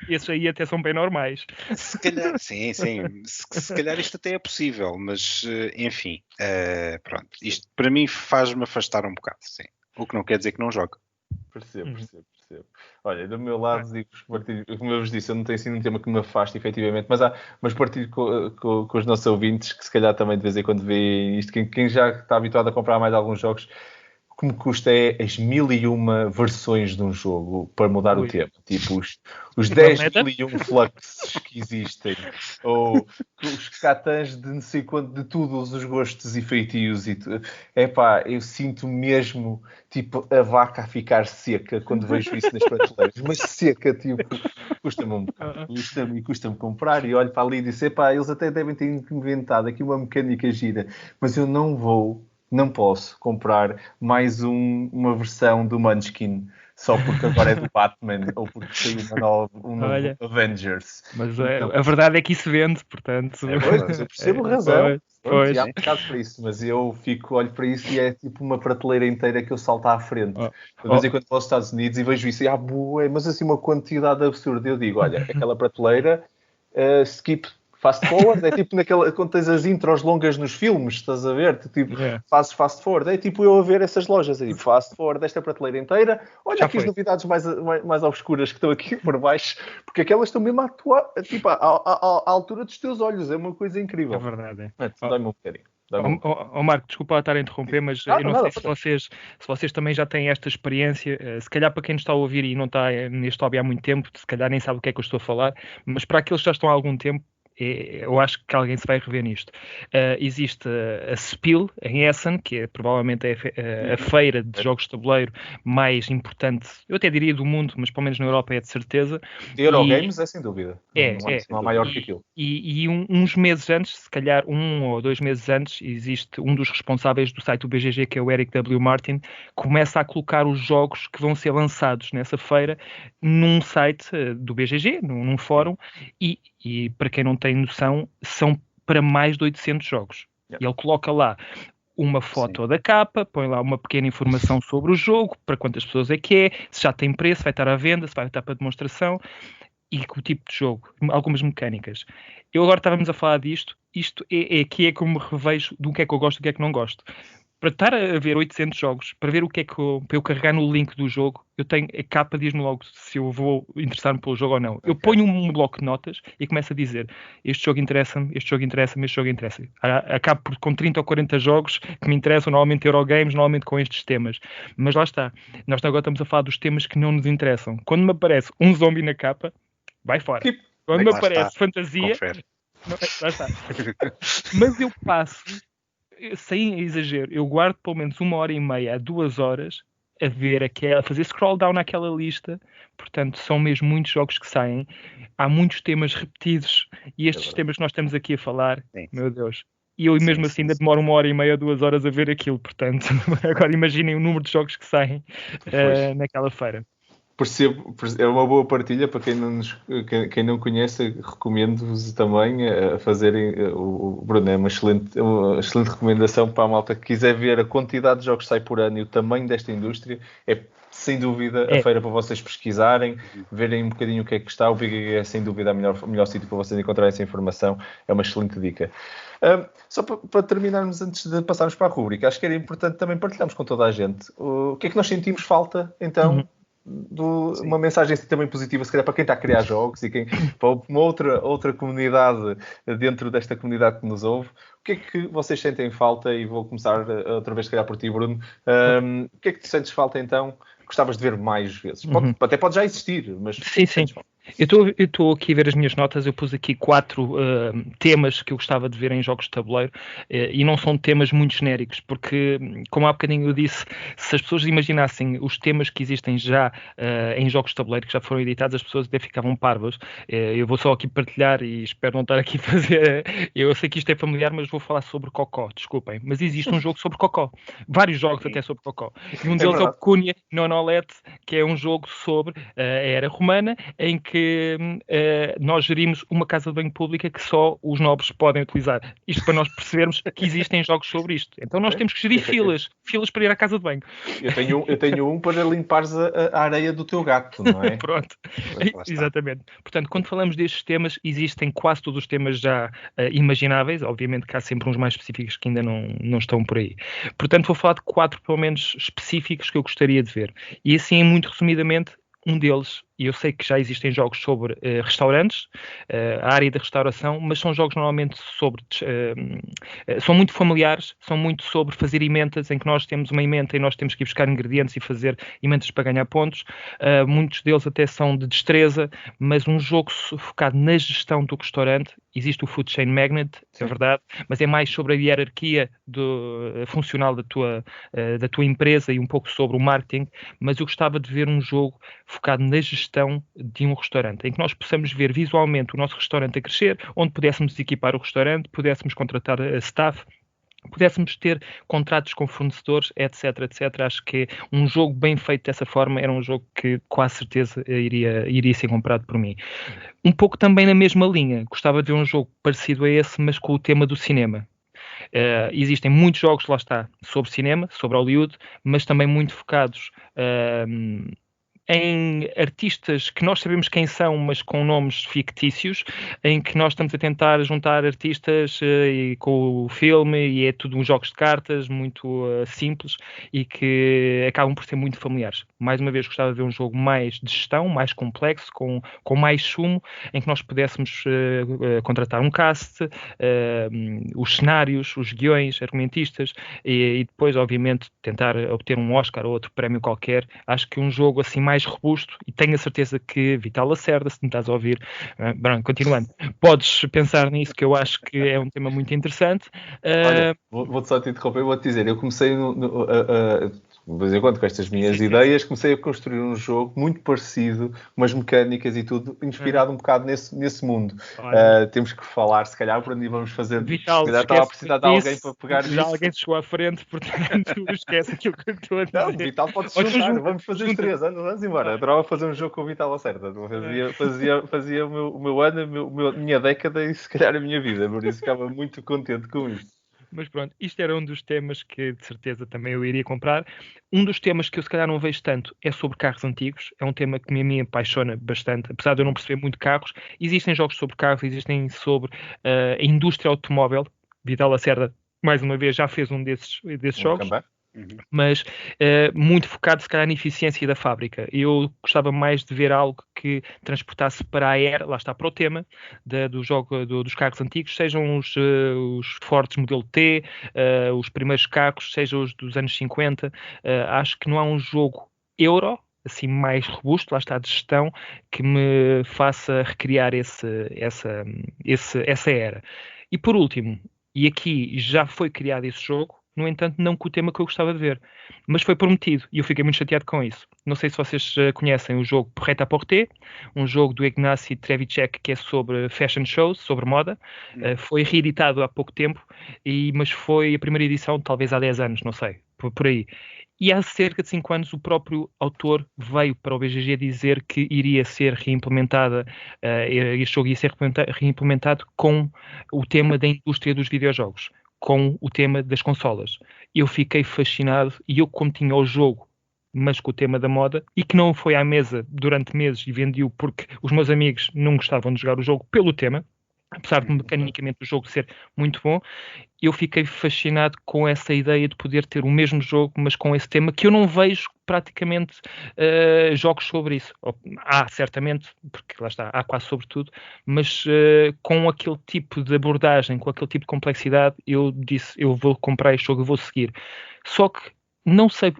esses aí até são bem normais. Se calhar, sim. Se calhar isto até é possível, mas enfim, pronto. Isto para mim faz-me afastar um bocado, sim. O que não quer dizer que não jogue. Percebo. Olha, do meu lado, como eu vos disse, eu não tenho sido um tema que me afaste, efetivamente, mas partilho com os nossos ouvintes, que se calhar também de vez em quando veem isto, quem já está habituado a comprar mais alguns jogos, o que me custa é as 1001 versões de um jogo para mudar o tema. Tipo, os 10.001 fluxes que existem. Ou os catãs de não sei quanto, de todos os gostos e feitios. Eu sinto mesmo, tipo, a vaca a ficar seca quando vejo isso nas prateleiras. Mas seca, tipo, custa-me um bocado. Custa-me comprar. E olho para ali e disse, eles até devem ter inventado aqui uma mecânica gira. Mas eu não posso comprar mais uma versão do Munchkin só porque agora é do Batman ou porque saiu um novo Avengers. Mas a verdade é que isso vende, portanto... Pois, eu percebo a razão. Pois. Há mercado para isso, mas eu olho para isso e é tipo uma prateleira inteira que eu salto à frente. De vez em quando vou aos Estados Unidos e vejo isso e mas assim uma quantidade absurda. Eu digo, olha, aquela prateleira, skip... Fast forward, é tipo quando tens as intros longas nos filmes, estás a ver? Fazes fast forward, é tipo eu a ver essas lojas, é tipo fast forward desta prateleira inteira, olha aqui as novidades mais obscuras que estão aqui por baixo, porque aquelas estão mesmo à altura dos teus olhos, é uma coisa incrível. É verdade. Dá-me um bocadinho. Marco, desculpa estar a interromper, mas eu não sei se vocês também já têm esta experiência, se calhar para quem nos está a ouvir e não está neste hobby há muito tempo, se calhar nem sabe o que é que eu estou a falar, mas para aqueles que já estão há algum tempo, eu acho que alguém se vai rever nisto. Existe a Spiel, em Essen, que é provavelmente a feira de jogos de tabuleiro mais importante, eu até diria do mundo, mas pelo menos na Europa é de certeza. De Eurogames é sem dúvida. Não há maior que aquilo. E uns meses antes, se calhar 1 ou 2 meses antes, existe um dos responsáveis do site do BGG, que é o Eric W. Martin, começa a colocar os jogos que vão ser lançados nessa feira num site do BGG, num fórum, e para quem não tem noção, são para mais de 800 jogos. E ele coloca lá uma foto da capa, põe lá uma pequena informação sobre o jogo, para quantas pessoas é que é, se já tem preço, vai estar à venda, se vai estar para demonstração, e com o tipo de jogo, algumas mecânicas. Eu agora estávamos a falar disto, isto aqui é como me revejo do que é que eu gosto e do que é que não gosto. Para estar a ver 800 jogos, para ver o que é que para eu carregar no link do jogo, eu tenho a capa, diz-me logo se eu vou interessar-me pelo jogo ou não. Eu ponho um bloco de notas e começo a dizer: este jogo interessa-me, este jogo interessa-me, este jogo interessa-me. Acabo com 30 ou 40 jogos que me interessam, normalmente Eurogames, normalmente com estes temas. Mas lá está, nós agora estamos a falar dos temas que não nos interessam. Quando me aparece um zombie na capa, vai fora. Quando me aparece fantasia, lá está. Mas eu passo, sem exagero, eu guardo pelo menos 1h30 a 2 horas a ver a fazer scroll down naquela lista. Portanto, são mesmo muitos jogos que saem. Há muitos temas repetidos e estes temas que nós estamos aqui a falar, meu Deus. E eu mesmo assim ainda demoro 1h30, 2 horas a ver aquilo. Portanto, agora imaginem o número de jogos que saem naquela feira. Percebo, é uma boa partilha para quem não conhece. Recomendo-vos também a fazerem o Bruno, é uma excelente recomendação para a malta que quiser ver a quantidade de jogos que sai por ano e o tamanho desta indústria. É sem dúvida a feira para vocês pesquisarem, verem um bocadinho o que é que está. O BGG é sem dúvida o melhor sítio para vocês encontrarem essa informação. É uma excelente dica. Só para terminarmos, antes de passarmos para a rúbrica, acho que era importante também partilharmos com toda a gente o que é que nós sentimos falta, então, uma mensagem assim também positiva, se calhar para quem está a criar jogos e para uma outra comunidade dentro desta comunidade que nos ouve. O que é que vocês sentem falta? E vou começar outra vez, se calhar, por ti, Bruno. O que é que tu sentes falta, então? Gostavas de ver mais vezes? Até pode já existir, mas... Sim. Eu estou aqui a ver as minhas notas. Eu pus aqui 4 temas que eu gostava de ver em jogos de tabuleiro, e não são temas muito genéricos, porque, como há bocadinho eu disse, se as pessoas imaginassem os temas que existem já em jogos de tabuleiro, que já foram editados, as pessoas até ficavam parvas. Eu vou só aqui partilhar e espero não estar aqui a fazer... Eu sei que isto é familiar, mas vou falar sobre Cocó, desculpem. Mas existe um jogo sobre Cocó. Vários jogos até sobre Cocó. E um deles é o Pecunia Nonolete, que é um jogo sobre a era romana, em que nós gerimos uma casa de banho pública que só os nobres podem utilizar. Isto para nós percebermos que existem jogos sobre isto. Então nós temos que gerir filas para ir à casa de banho. Eu tenho um para limpares a areia do teu gato, não é? Pronto, exatamente. Portanto, quando falamos destes temas, existem quase todos os temas já imagináveis. Obviamente que há sempre uns mais específicos que ainda não estão por aí. Portanto, vou falar de 4, pelo menos, específicos que eu gostaria de ver. E assim, muito resumidamente, um deles, e eu sei que já existem jogos sobre restaurantes, a área da restauração, mas são jogos normalmente são muito familiares, são muito sobre fazer emendas, em que nós temos uma emenda e nós temos que ir buscar ingredientes e fazer emendas para ganhar pontos. Muitos deles até são de destreza, mas um jogo focado na gestão do restaurante. Existe o Food Chain Magnet, é verdade, mas é mais sobre a hierarquia funcional da tua empresa e um pouco sobre o marketing. Mas eu gostava de ver um jogo focado na gestão de um restaurante, em que nós possamos ver visualmente o nosso restaurante a crescer, onde pudéssemos equipar o restaurante, pudéssemos contratar staff, pudéssemos ter contratos com fornecedores, etc. Acho que um jogo bem feito dessa forma era um jogo que quase certeza iria ser comprado por mim. Um pouco também na mesma linha, gostava de ver um jogo parecido a esse, mas com o tema do cinema. Existem muitos jogos, lá está, sobre cinema, sobre Hollywood, mas também muito focados em artistas que nós sabemos quem são, mas com nomes fictícios, em que nós estamos a tentar juntar artistas com o filme, e é tudo uns jogos de cartas muito simples e que acabam por ser muito familiares. Mais uma vez, gostava de ver um jogo mais de gestão, mais complexo, com mais sumo, em que nós pudéssemos contratar um cast, os cenários, os guiões, argumentistas, e depois, obviamente, tentar obter um Oscar ou outro prémio qualquer. Acho que um jogo assim mais mais robusto, e tenho a certeza que Vital Lacerda, se me estás a ouvir, continuando, podes pensar nisso, que eu acho que é um tema muito interessante. Olha, vou-te só te interromper, vou-te dizer, eu comecei de vez em quando, com estas minhas ideias, comecei a construir um jogo muito parecido, umas mecânicas e tudo, inspirado um bocado nesse mundo. Temos que falar, se calhar, por onde vamos fazer. Vital, se calhar estava a precisar de alguém para pegar já nisso. alguém chegou à frente, portanto, esquece aquilo que eu estou a dizer. Não, Vital pode-se juntar, vamos fazer os 3 anos, vamos embora. Adorava fazer um jogo com o Vital Lacerda. Fazia o meu ano, a minha década e se calhar a minha vida, por isso ficava muito contente com isso. Mas pronto, isto era um dos temas que de certeza também eu iria comprar. Um dos temas que eu se calhar não vejo tanto é sobre carros antigos. É um tema que me apaixona bastante, apesar de eu não perceber muito carros. Existem jogos sobre carros, existem sobre a indústria automóvel. Vital Lacerda, mais uma vez, já fez um desses jogos. Mas muito focado se calhar na eficiência da fábrica. Eu gostava mais de ver algo que transportasse para a era, lá está para o tema do jogo dos carros antigos, sejam os Fords modelo T, os primeiros carros, sejam os dos anos 50. Acho que não há um jogo euro assim mais robusto, lá está, de gestão, que me faça recriar essa era. E por último, e aqui já foi criado esse jogo, no entanto, não com o tema que eu gostava de ver. Mas foi prometido e eu fiquei muito chateado com isso. Não sei se vocês conhecem o jogo Prêt-à-Porter, um jogo do Ignacy Trzewiczek que é sobre fashion shows, sobre moda. Foi reeditado há pouco tempo, mas foi a primeira edição talvez há 10 anos, não sei, por aí. E há cerca de 5 anos o próprio autor veio para o BGG dizer que iria ser reimplementada, este jogo ia ser reimplementado com o tema da indústria dos videojogos, com o tema das consolas. Eu fiquei fascinado e eu, como tinha o jogo, mas com o tema da moda, e que não foi à mesa durante meses e vendi-o porque os meus amigos não gostavam de jogar o jogo pelo tema, apesar de mecanicamente o jogo ser muito bom, eu fiquei fascinado com essa ideia de poder ter o mesmo jogo, mas com esse tema, que eu não vejo praticamente jogos sobre isso. Há, certamente, porque lá está, há quase sobre tudo, mas com aquele tipo de abordagem, com aquele tipo de complexidade, eu disse, eu vou comprar este jogo, eu vou seguir. Só que não sei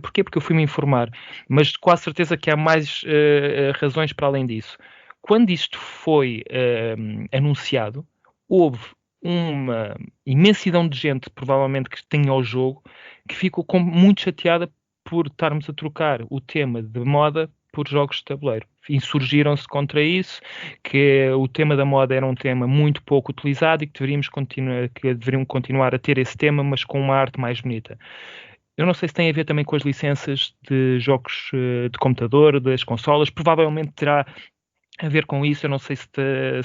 porquê, porque eu fui-me informar, mas quase certeza que há mais razões para além disso. Quando isto foi anunciado, houve uma imensidão de gente, provavelmente, que tinha o jogo, que ficou muito chateada por estarmos a trocar o tema de moda por jogos de tabuleiro. Insurgiram-se contra isso, que o tema da moda era um tema muito pouco utilizado e que deveriam continuar a ter esse tema, mas com uma arte mais bonita. Eu não sei se tem a ver também com as licenças de jogos de computador, das consolas, provavelmente terá a ver com isso. Eu não sei se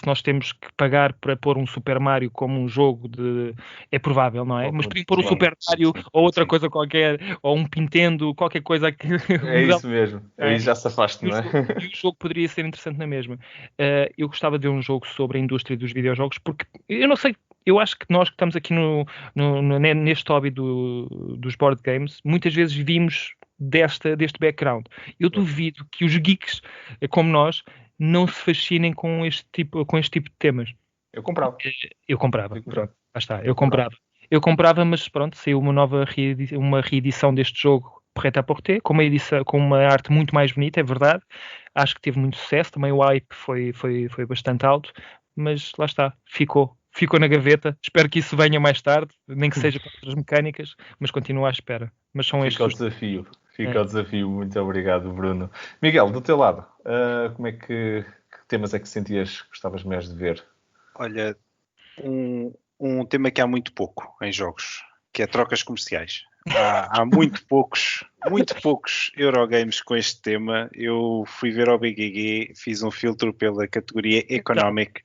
nós temos que pagar para pôr um Super Mario como um jogo de... É provável, não é? Mas pôr um Super Mario ou outra coisa qualquer, ou um Nintendo, qualquer coisa que... É isso mesmo. Aí já se afaste, não é? E o jogo poderia ser interessante na mesma. Eu gostava de ver um jogo sobre a indústria dos videojogos, porque eu não sei, eu acho que nós que estamos aqui neste hobby dos board games, muitas vezes vimos deste background. Eu duvido que os geeks, como nós, não se fascinem com este tipo de temas. Eu comprava. Pronto, lá está, eu comprava, mas pronto, saiu uma reedição deste jogo Prêt-à-Porter, com uma arte muito mais bonita, é verdade. Acho que teve muito sucesso, também o hype foi bastante alto, mas lá está, ficou na gaveta. Espero que isso venha mais tarde, nem que seja com outras mecânicas, mas continuo à espera. Mas são estes. Fica o desafio. Muito obrigado, Bruno. Miguel, do teu lado, como é que temas é que sentias que gostavas mais de ver? Olha, um tema que há muito pouco em jogos, que é trocas comerciais. Há muito poucos Eurogames com este tema. Eu fui ver ao BGG, fiz um filtro pela categoria Economic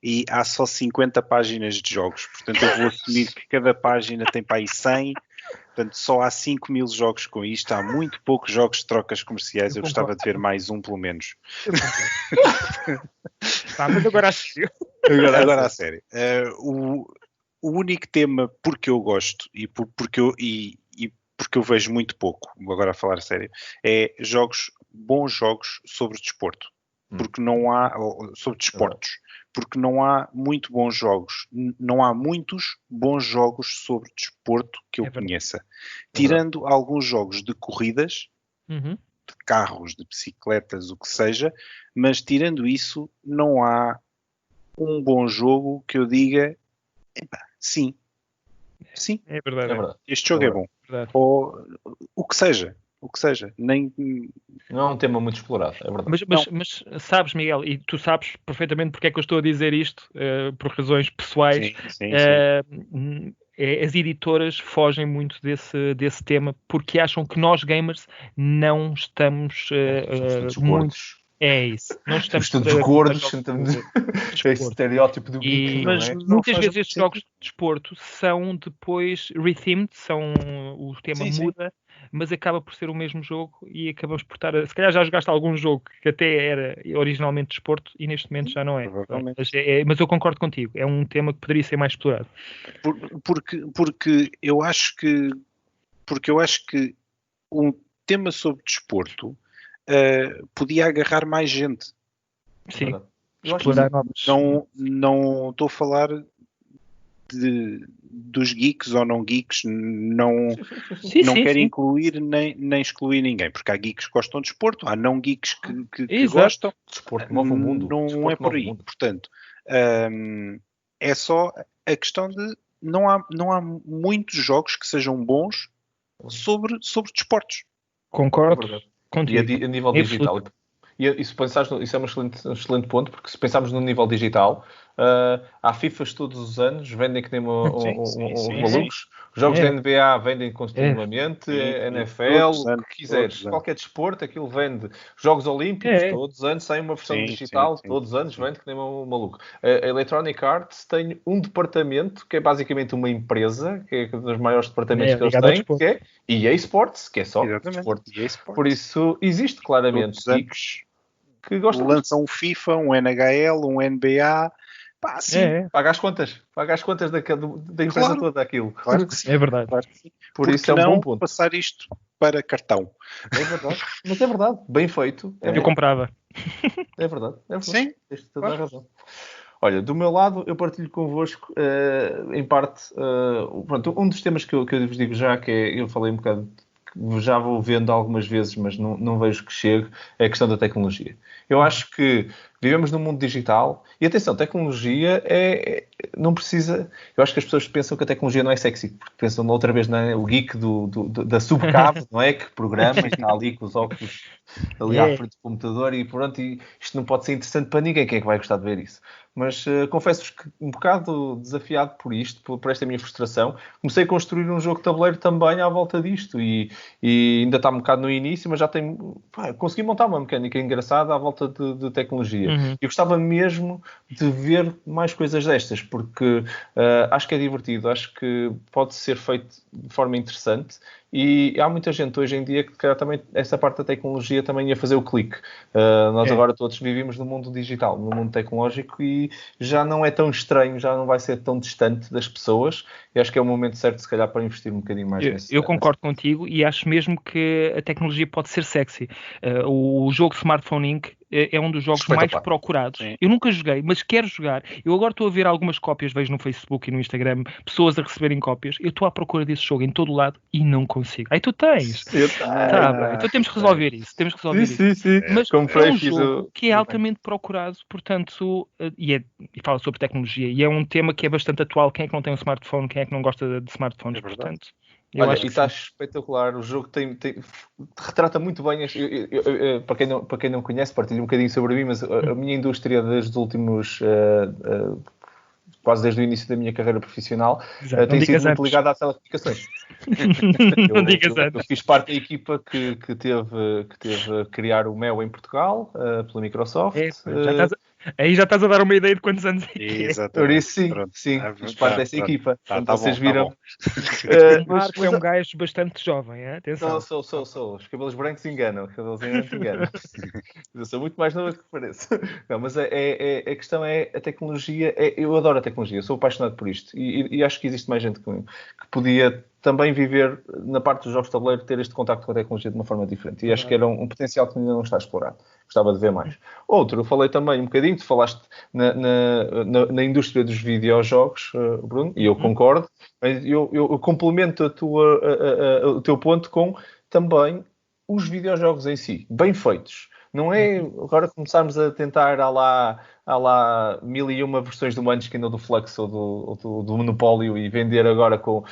e há só 50 páginas de jogos. Portanto, eu vou assumir que cada página tem para aí 100. Portanto, só há 5.000 jogos com isto. Há muito poucos jogos de trocas comerciais. Eu gostava de ver mais um, pelo menos. Mas agora a sério. Agora a sério. O único tema porque eu gosto e porque eu vejo muito pouco, agora a falar a sério, é bons jogos sobre desporto. Porque não há, sobre desportos, porque não há muito bons jogos, não há muitos bons jogos sobre desporto que eu conheça. Tirando alguns jogos de corridas, de carros, de bicicletas, o que seja, mas tirando isso, não há um bom jogo que eu diga, sim, É verdade. este jogo é bom. Verdade. Ou o que seja. Nem... Não é um tema muito explorado, é verdade. Mas sabes, Miguel, e tu sabes perfeitamente porque é que eu estou a dizer isto, por razões pessoais. Sim. As editoras fogem muito desse tema porque acham que nós gamers não estamos muito. É isso. Não estamos todos gordos, é esse estereótipo do geek, não é? Muitas vezes estes jogos de desporto são depois rethemed, o tema muda, mas acaba por ser o mesmo jogo e acabamos por estar... Se calhar já jogaste algum jogo que até era originalmente desporto e neste momento já não é. Mas eu concordo contigo, é um tema que poderia ser mais explorado. Porque eu acho que um tema sobre desporto podia agarrar mais gente. Sim. Explorar não estou a falar dos geeks ou não geeks, não quero incluir nem excluir ninguém, porque há geeks que gostam de desporto, há não geeks que gostam. Desporto move o mundo. Não desporto é por aí. Portanto, é só a questão de não há muitos jogos que sejam bons sobre desportos. Concordo. E a nível digital. E se pensares, isso é um excelente ponto, porque se pensarmos no nível digital, há FIFAs todos os anos, vendem que nem os malucos. Os jogos da NBA vendem continuamente, NFL, o que quiseres. Qualquer desporto, aquilo vende. Jogos Olímpicos, todos os anos sai uma versão digital, todos os anos vende que nem um maluco. A Electronic Arts tem um departamento, que é basicamente uma empresa, que é um dos maiores departamentos que eles têm, que é EA Sports, que é só desporto. Por isso, existe claramente geeks que gostam. Lançam um FIFA, um NHL, um NBA. Pá, sim. Paga as contas da empresa toda aquilo. Claro que sim. É verdade. Claro que sim. Por isso é um bom ponto. Passar isto para cartão. É verdade. Mas é verdade. Bem feito. Eu comprava. É verdade. Sim. Tens toda a razão. Olha, do meu lado, eu partilho convosco, em parte, pronto, um dos temas que eu vos digo já, que é, eu falei um bocado, que já vou vendo algumas vezes, mas não vejo que chegue, é a questão da tecnologia. Eu acho que vivemos num mundo digital e, atenção, tecnologia não precisa... Eu acho que as pessoas pensam que a tecnologia não é sexy, porque pensam outra vez o geek da subcave, não é? Que programa e está ali com os óculos ali à frente do computador e pronto, e isto não pode ser interessante para ninguém. Quem é que vai gostar de ver isso? Mas confesso-vos que um bocado desafiado por isto, por esta minha frustração, comecei a construir um jogo de tabuleiro também à volta disto e ainda está um bocado no início, mas já consegui montar uma mecânica engraçada à volta de tecnologia. Eu gostava mesmo de ver mais coisas destas, porque acho que é divertido, acho que pode ser feito de forma interessante e há muita gente hoje em dia que também essa parte da tecnologia também ia fazer o clique. Nós agora todos vivemos no mundo digital, no mundo tecnológico e já não é tão estranho, já não vai ser tão distante das pessoas e acho que é o momento certo se calhar para investir um bocadinho mais nisso. Eu concordo contigo e acho mesmo que a tecnologia pode ser sexy. O jogo Smartphone Inc. é um dos jogos mais procurados. Sim. Eu nunca joguei, mas quero jogar. Eu agora estou a ver algumas cópias, vejo no Facebook e no Instagram, pessoas a receberem cópias. Eu estou à procura desse jogo em todo o lado e não consigo. Aí tu tens. Então temos que resolver isso. Sim. Mas é um jogo que é altamente procurado, portanto, e fala sobre tecnologia. E é um tema que é bastante atual. Quem é que não tem um smartphone? Quem é que não gosta de smartphones? Portanto... Olha, e está espetacular, o jogo retrata muito bem, para quem não conhece, partilho um bocadinho sobre mim, mas a minha indústria desde os últimos, quase desde o início da minha carreira profissional, tem sido muito ligada às telecomunicações. Eu fiz parte da equipa que teve a criar o Mel em Portugal, pela Microsoft. Aí já estás a dar uma ideia de quantos anos é que é. Exatamente. Sim, fiz parte dessa equipa. Vocês viram. O Marco é um gajo bastante jovem, atenção. Sou. Os cabelos brancos enganam, os cabelos não te enganam. Eu sou muito mais novo do que pareço. Não, mas a questão é a tecnologia. Eu adoro a tecnologia, sou apaixonado por isto. E acho que existe mais gente que podia também viver na parte dos jogos de tabuleiro, ter este contacto com a tecnologia de uma forma diferente. E acho que era um potencial que ainda não está explorado. Gostava de ver mais. Outro, eu falei também um bocadinho, tu falaste na indústria dos videojogos, Bruno, e eu concordo, mas eu complemento o teu ponto com também os videojogos em si, bem feitos. Não é agora começarmos a tentar há lá 1001 versões do Munchkin ou do Flux ou do Monopólio e vender agora com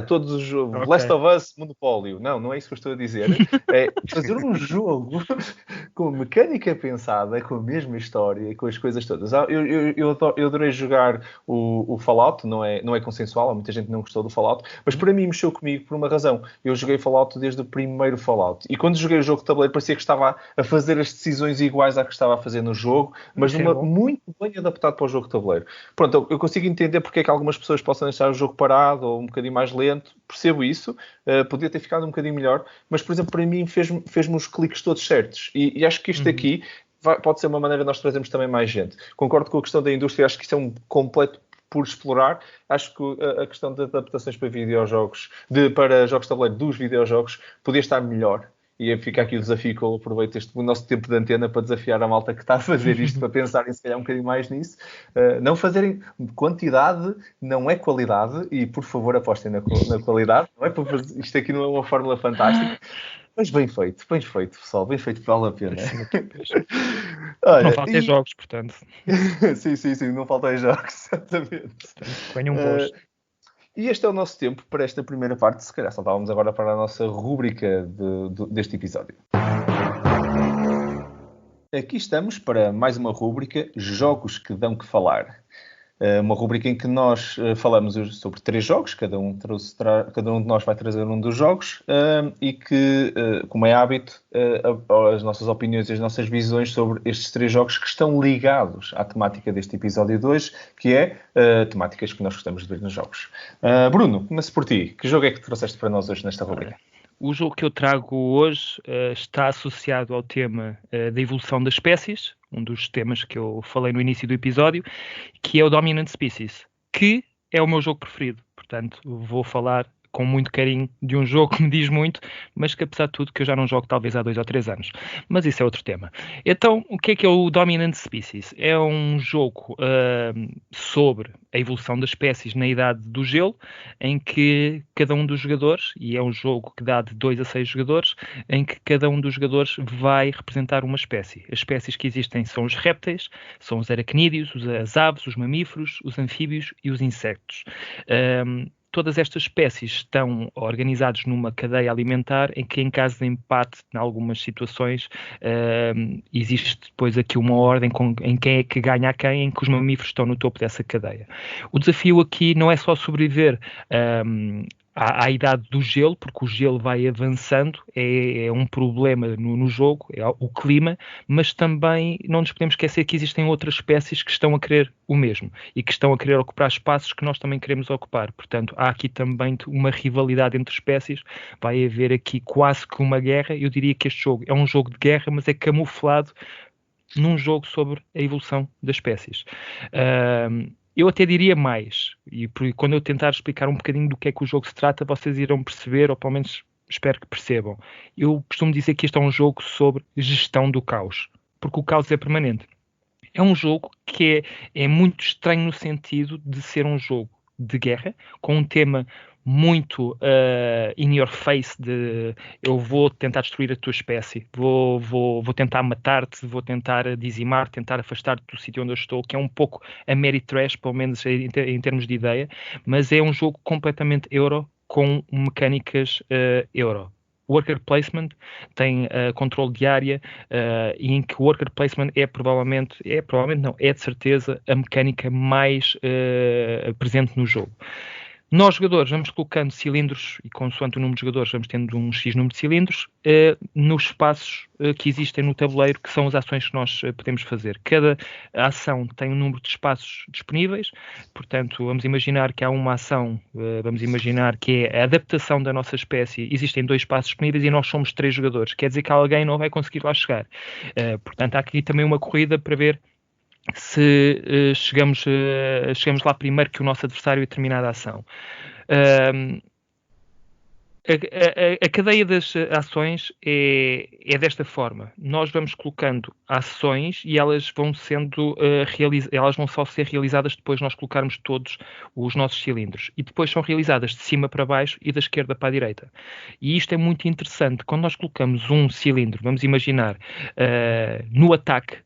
todos os jogos. Last of Us, Monopólio. Não é isso que eu estou a dizer. É fazer um jogo com mecânica pensada, com a mesma história, com as coisas todas. Eu adorei jogar o Fallout, não é consensual, há muita gente que não gostou do Fallout, mas para mim mexeu comigo por uma razão. Eu joguei Fallout desde o primeiro Fallout e quando joguei o jogo de tabuleiro parecia que estava a fazer as decisões iguais à que estava a fazer no jogo, mas muito bem adaptado para o jogo de tabuleiro. Pronto, eu consigo entender porque é que algumas pessoas possam deixar o jogo parado ou um bocadinho mais lento, percebo isso, podia ter ficado um bocadinho melhor, mas por exemplo para mim fez-me os cliques todos certos e acho que isto aqui pode ser uma maneira de nós trazermos também mais gente. Concordo com a questão da indústria, acho que isso é um completo por explorar. Acho que a questão de adaptações para videojogos, para jogos de tabuleiro dos videojogos, podia estar melhor. E fica aqui o desafio que eu aproveito o nosso tempo de antena para desafiar a malta que está a fazer isto, para pensarem se calhar um bocadinho mais nisso. Não fazerem quantidade, não é qualidade, e por favor apostem na qualidade. Não é para fazer, isto aqui não é uma fórmula fantástica, mas bem feito, pessoal, bem feito, vale a pena. Olha, não faltem jogos, portanto. sim, não faltem jogos, exatamente. Venham bons. E este é o nosso tempo para esta primeira parte. Se calhar saltávamos agora para a nossa rúbrica deste episódio. Aqui estamos para mais uma rúbrica, Jogos que dão que falar. Uma rúbrica em que nós falamos sobre 3 jogos, cada um de nós vai trazer um dos jogos e que, como é hábito, as nossas opiniões e as nossas visões sobre estes 3 jogos que estão ligados à temática deste episódio de hoje, que é temáticas que nós gostamos de ver nos jogos. Bruno, começo por ti. Que jogo é que trouxeste para nós hoje nesta rúbrica? O jogo que eu trago hoje está associado ao tema da evolução das espécies, um dos temas que eu falei no início do episódio, que é o Dominant Species, que é o meu jogo preferido. Portanto, vou falar com muito carinho de um jogo que me diz muito, mas que apesar de tudo que eu já não jogo talvez há 2 ou 3 anos. Mas isso é outro tema. Então, o que é o Dominant Species? É um jogo sobre a evolução das espécies na idade do gelo, em que cada um dos jogadores, e é um jogo que dá de 2 a 6 jogadores, em que cada um dos jogadores vai representar uma espécie. As espécies que existem são os répteis, são os aracnídeos, as aves, os mamíferos, os anfíbios e os insectos. Todas estas espécies estão organizadas numa cadeia alimentar em que, em caso de empate, em algumas situações, existe depois aqui uma ordem em quem é que ganha a quem, em que os mamíferos estão no topo dessa cadeia. O desafio aqui não é só sobreviver à idade do gelo, porque o gelo vai avançando, é um problema no jogo, é o clima, mas também não nos podemos esquecer que existem outras espécies que estão a querer o mesmo e que estão a querer ocupar espaços que nós também queremos ocupar. Portanto, há aqui também uma rivalidade entre espécies, vai haver aqui quase que uma guerra. Eu diria que este jogo é um jogo de guerra, mas é camuflado num jogo sobre a evolução das espécies. Eu até diria mais, e quando eu tentar explicar um bocadinho do que é que o jogo se trata, vocês irão perceber, ou pelo menos espero que percebam. Eu costumo dizer que este é um jogo sobre gestão do caos, porque o caos é permanente. É um jogo que é muito estranho no sentido de ser um jogo de guerra, com um tema muito in your face, de eu vou tentar destruir a tua espécie, vou tentar matar-te, vou tentar dizimar, tentar afastar-te do sítio onde eu estou, que é um pouco a Mary Trash, pelo menos em termos de ideia, mas é um jogo completamente euro, com mecânicas euro. Worker placement tem controle de área e em que o worker placement é de certeza a mecânica mais presente no jogo. Nós, jogadores, vamos colocando cilindros e, consoante o número de jogadores, vamos tendo um X número de cilindros nos espaços que existem no tabuleiro, que são as ações que nós podemos fazer. Cada ação tem um número de espaços disponíveis, portanto, vamos imaginar que há uma ação, vamos imaginar que é a adaptação da nossa espécie, existem 2 espaços disponíveis e nós somos 3 jogadores, quer dizer que alguém não vai conseguir lá chegar. Portanto, há aqui também uma corrida para ver se chegamos lá primeiro que o nosso adversário a determinada ação. A cadeia das ações é desta forma. Nós vamos colocando ações e elas vão sendo elas vão só ser realizadas depois de nós colocarmos todos os nossos cilindros. E depois são realizadas de cima para baixo e da esquerda para a direita. E isto é muito interessante. Quando nós colocamos um cilindro, vamos imaginar, no ataque,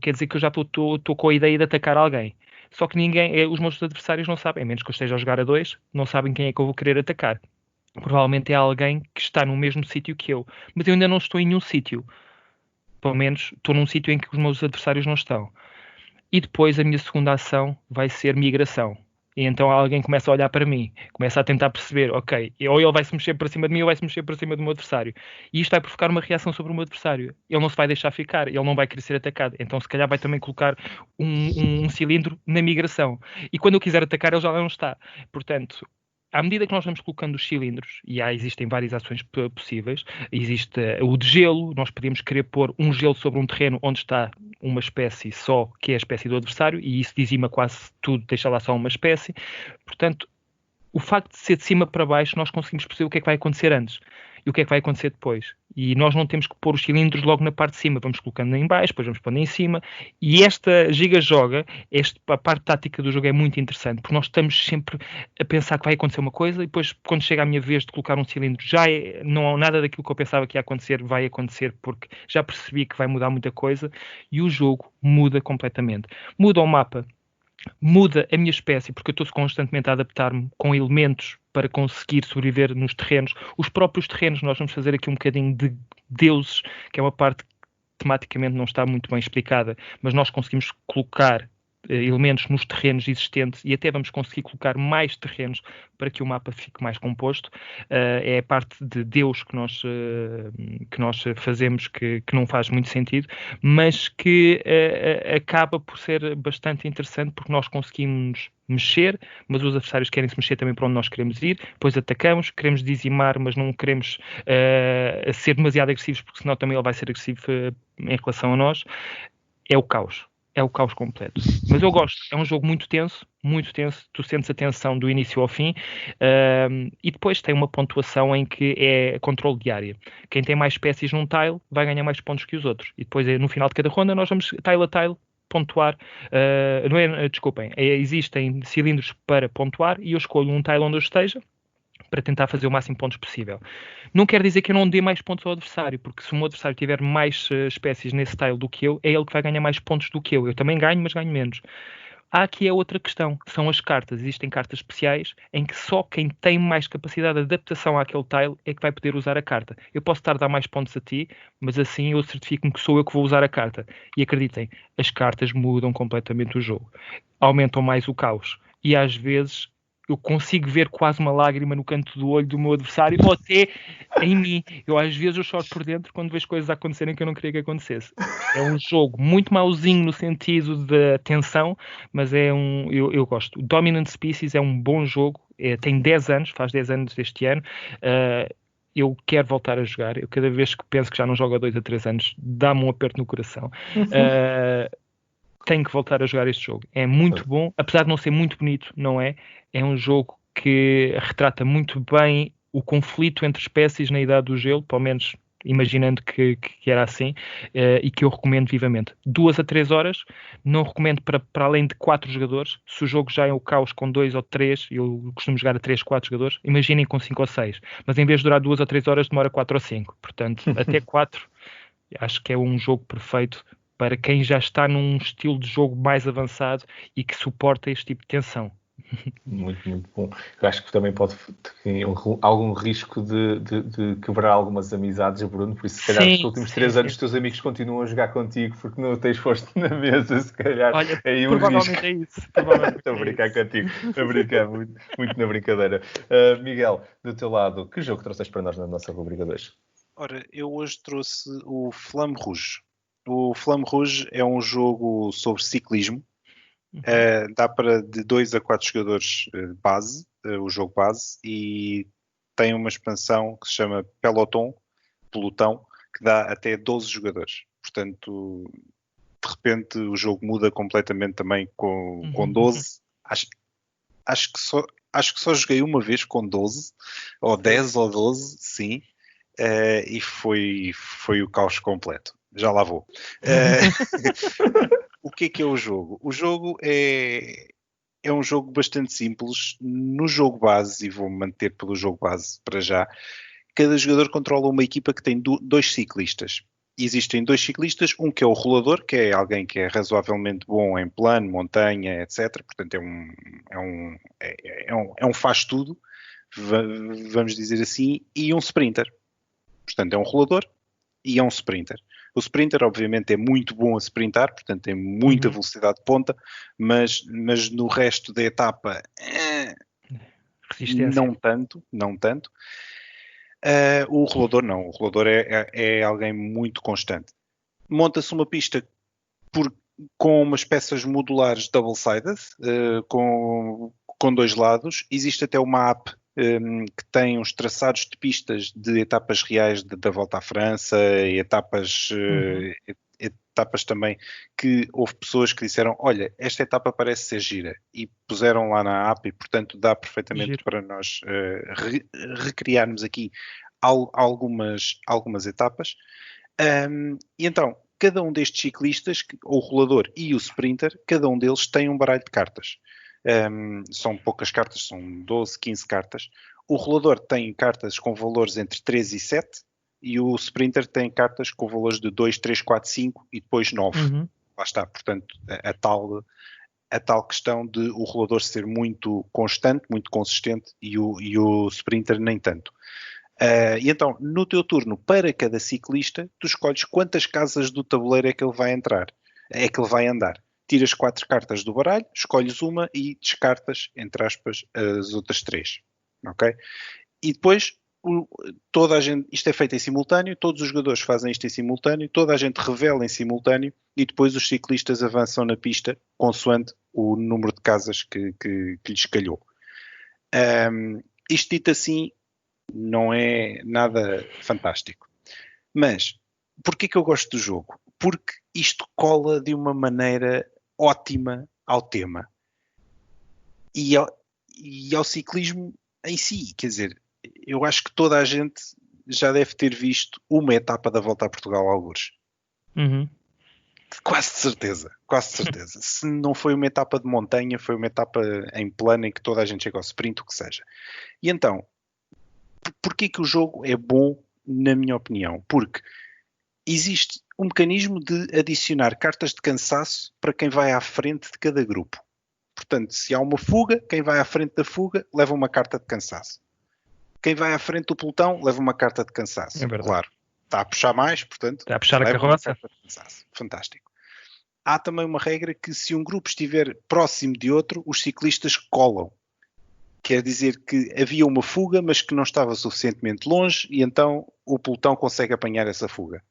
quer dizer que eu já estou com a ideia de atacar alguém. Só que os meus adversários não sabem, a menos que eu esteja a jogar a 2, não sabem quem é que eu vou querer atacar. Provavelmente é alguém que está no mesmo sítio que eu. Mas eu ainda não estou em nenhum sítio. Pelo menos estou num sítio em que os meus adversários não estão. E depois a minha segunda ação vai ser migração. E então alguém começa a olhar para mim, começa a tentar perceber, ok, ou ele vai se mexer para cima de mim ou vai se mexer para cima do meu adversário. E isto vai provocar uma reação sobre o meu adversário. Ele não se vai deixar ficar, ele não vai querer ser atacado. Então se calhar vai também colocar um cilindro na migração. E quando eu quiser atacar ele já lá não está. Portanto, à medida que nós vamos colocando os cilindros, e existem várias ações possíveis, existe o de gelo, nós podemos querer pôr um gelo sobre um terreno onde está uma espécie só, que é a espécie do adversário, e isso dizima quase tudo, deixa lá só uma espécie. Portanto, o facto de ser de cima para baixo, nós conseguimos perceber o que é que vai acontecer antes e o que é que vai acontecer depois. E nós não temos que pôr os cilindros logo na parte de cima, vamos colocando em baixo, depois vamos pondo em cima. E esta giga-joga, a parte tática do jogo é muito interessante, porque nós estamos sempre a pensar que vai acontecer uma coisa e depois, quando chega a minha vez de colocar um cilindro, não há nada daquilo que eu pensava que ia acontecer, vai acontecer, porque já percebi que vai mudar muita coisa e o jogo muda completamente. Muda o mapa, muda a minha espécie, porque eu estou constantemente a adaptar-me com elementos para conseguir sobreviver nos terrenos. Os próprios terrenos, nós vamos fazer aqui um bocadinho de deuses, que é uma parte que tematicamente não está muito bem explicada, mas nós conseguimos colocar elementos nos terrenos existentes e até vamos conseguir colocar mais terrenos para que o mapa fique mais composto. É a parte de Deus que nós fazemos que não faz muito sentido, mas que acaba por ser bastante interessante porque nós conseguimos mexer, mas os adversários querem se mexer também para onde nós queremos ir, depois atacamos, queremos dizimar, mas não queremos ser demasiado agressivos porque senão também ele vai ser agressivo em relação a nós. É o caos. É o caos completo. Mas eu gosto. É um jogo muito tenso. Tu sentes a tensão do início ao fim. E depois tem uma pontuação em que é controle de área. Quem tem mais espécies num tile vai ganhar mais pontos que os outros. E depois, no final de cada ronda, nós vamos tile a tile pontuar. Desculpem. Existem cilindros para pontuar e eu escolho um tile onde eu esteja para tentar fazer o máximo de pontos possível. Não quer dizer que eu não dê mais pontos ao adversário, porque se o meu adversário tiver mais espécies nesse tile do que eu, é ele que vai ganhar mais pontos do que eu. Eu também ganho, mas ganho menos. Há aqui a outra questão, que são as cartas. Existem cartas especiais em que só quem tem mais capacidade de adaptação àquele tile é que vai poder usar a carta. Eu posso estar a dar mais pontos a ti, mas assim eu certifico-me que sou eu que vou usar a carta. E acreditem, as cartas mudam completamente o jogo. Aumentam mais o caos. E às vezes eu consigo ver quase uma lágrima no canto do olho do meu adversário, ou até em mim. Às vezes eu choro por dentro quando vejo coisas acontecerem que eu não queria que acontecesse. É um jogo muito mauzinho no sentido da tensão, mas eu gosto. O Dominant Species é um bom jogo, tem 10 anos, faz 10 anos este ano. Eu quero voltar a jogar. Eu cada vez que penso que já não jogo há 2 a 3 anos, dá-me um aperto no coração. Tenho que voltar a jogar este jogo. É muito bom, apesar de não ser muito bonito, não é? É um jogo que retrata muito bem o conflito entre espécies na Idade do Gelo, pelo menos imaginando que era assim, e que eu recomendo vivamente. 2 a 3 horas, não recomendo para além de 4 jogadores. Se o jogo já é o caos com 2 ou 3, eu costumo jogar a 3, 4 jogadores, imaginem com 5 ou 6. Mas em vez de durar 2 ou 3 horas, demora 4 ou 5. Portanto, até 4, acho que é um jogo perfeito para quem já está num estilo de jogo mais avançado e que suporta este tipo de tensão. Muito, muito bom. Eu acho que também pode ter algum risco de quebrar algumas amizades, Bruno, por isso se calhar nos últimos 3 anos os teus amigos continuam a jogar contigo porque não tens posto na mesa, se calhar. Olha, é aí provavelmente risco. É isso. Estou a brincar contigo, a brincar muito na brincadeira. Miguel, do teu lado, que jogo trouxeste para nós na nossa rubrica 2? Ora, eu hoje trouxe o Flamme Rouge. O Flamme Rouge é um jogo sobre ciclismo. Dá para de 2 a 4 jogadores base, o jogo base, e tem uma expansão que se chama Pelotão, que dá até 12 jogadores. Portanto, de repente o jogo muda completamente também com 12. Acho que só joguei uma vez com 12, ou 10 ou 12, sim, e foi o caos completo. Já lá vou. O que é o jogo? O jogo é um jogo bastante simples. No jogo base, e vou manter pelo jogo base para já, cada jogador controla uma equipa que tem dois ciclistas. Existem dois ciclistas, um que é o rolador, que é alguém que é razoavelmente bom em plano, montanha, etc. Portanto, é um faz-tudo, vamos dizer assim, e um sprinter. Portanto, é um rolador e é um sprinter. O sprinter, obviamente, é muito bom a sprintar, portanto, tem muita velocidade de ponta, mas no resto da etapa, não tanto. O rolador não. O rolador é alguém muito constante. Monta-se uma pista com umas peças modulares double-sided, com dois lados. Existe até uma app que tem uns traçados de pistas de etapas reais da Volta à França, e etapas também que houve pessoas que disseram, olha, esta etapa parece ser gira, e puseram lá na app, e portanto dá perfeitamente para nós recriarmos aqui algumas etapas. E então, cada um destes ciclistas, o rolador e o sprinter, cada um deles tem um baralho de cartas. São poucas cartas, são 12, 15 cartas. O rolador tem cartas com valores entre 3 e 7, e o sprinter tem cartas com valores de 2, 3, 4, 5 e depois 9. Lá está, portanto, a tal questão de o rolador ser muito constante, muito consistente, e o sprinter nem tanto. E então, no teu turno, para cada ciclista, tu escolhes quantas casas do tabuleiro é que ele vai andar. Tiras 4 cartas do baralho, escolhes uma e descartas, entre aspas, as outras 3. Ok? E depois, toda a gente, isto é feito em simultâneo, todos os jogadores fazem isto em simultâneo, toda a gente revela em simultâneo, e depois os ciclistas avançam na pista consoante o número de casas que lhes calhou. Isto dito assim, não é nada fantástico. Mas, porquê que eu gosto do jogo? Porque isto cola de uma maneira ótima ao tema. E ao ciclismo em si. Quer dizer, eu acho que toda a gente já deve ter visto uma etapa da Volta a Portugal, algures. Quase de certeza. Se não foi uma etapa de montanha, foi uma etapa em plano em que toda a gente chega ao sprint, o que seja. E então, porquê que o jogo é bom, na minha opinião? Porque existe um mecanismo de adicionar cartas de cansaço para quem vai à frente de cada grupo. Portanto, se há uma fuga, quem vai à frente da fuga leva uma carta de cansaço. Quem vai à frente do pelotão leva uma carta de cansaço. É verdade. Claro, está a puxar mais, portanto, está a puxar a carroça. Fantástico. Há também uma regra que, se um grupo estiver próximo de outro, os ciclistas colam. Quer dizer que havia uma fuga, mas que não estava suficientemente longe, e então o pelotão consegue apanhar essa fuga.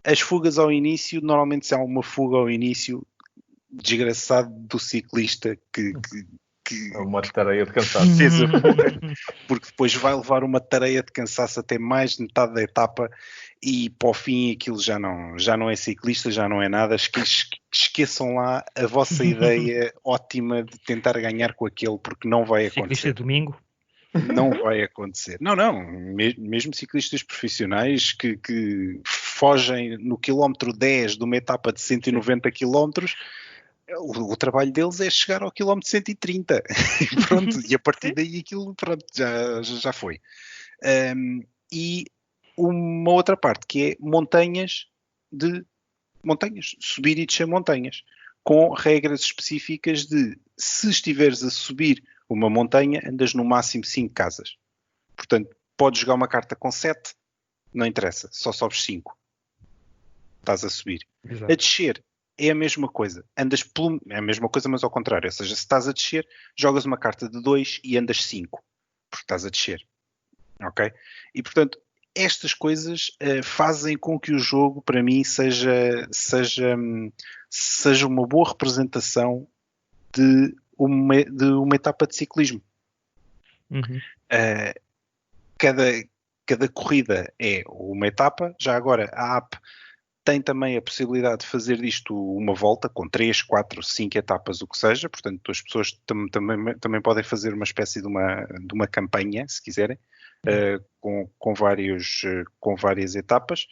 As fugas ao início, normalmente se há uma fuga ao início, desgraçado do ciclista que é uma tareia de cansaço. Fez a fuga, porque depois vai levar uma tareia de cansaço até mais de metade da etapa, e para o fim aquilo já não é ciclista, já não é nada. Esqueçam lá a vossa ideia ótima de tentar ganhar com aquele, porque não vai acontecer. Ciclista domingo? Não vai acontecer. Não. Mesmo ciclistas profissionais que fogem no quilómetro 10 de uma etapa de 190 quilómetros, o trabalho deles é chegar ao quilómetro 130. E pronto, e a partir daí aquilo, pronto, já foi. E uma outra parte que é montanhas, subir e descer montanhas, com regras específicas de, se estiveres a subir uma montanha, andas no máximo 5 casas. Portanto, podes jogar uma carta com 7, não interessa, só sobes 5. Estás a subir. Exato. A descer é a mesma coisa. É a mesma coisa, mas ao contrário. Ou seja, se estás a descer, jogas uma carta de 2 e andas 5. Porque estás a descer. Ok? E, portanto, estas coisas fazem com que o jogo, para mim, seja uma boa representação de uma etapa de ciclismo. Cada corrida é uma etapa. Já agora, a app Tem também a possibilidade de fazer disto uma volta com 3, 4, 5 etapas, o que seja. Portanto, as pessoas também podem fazer uma espécie de uma campanha, se quiserem, com várias etapas.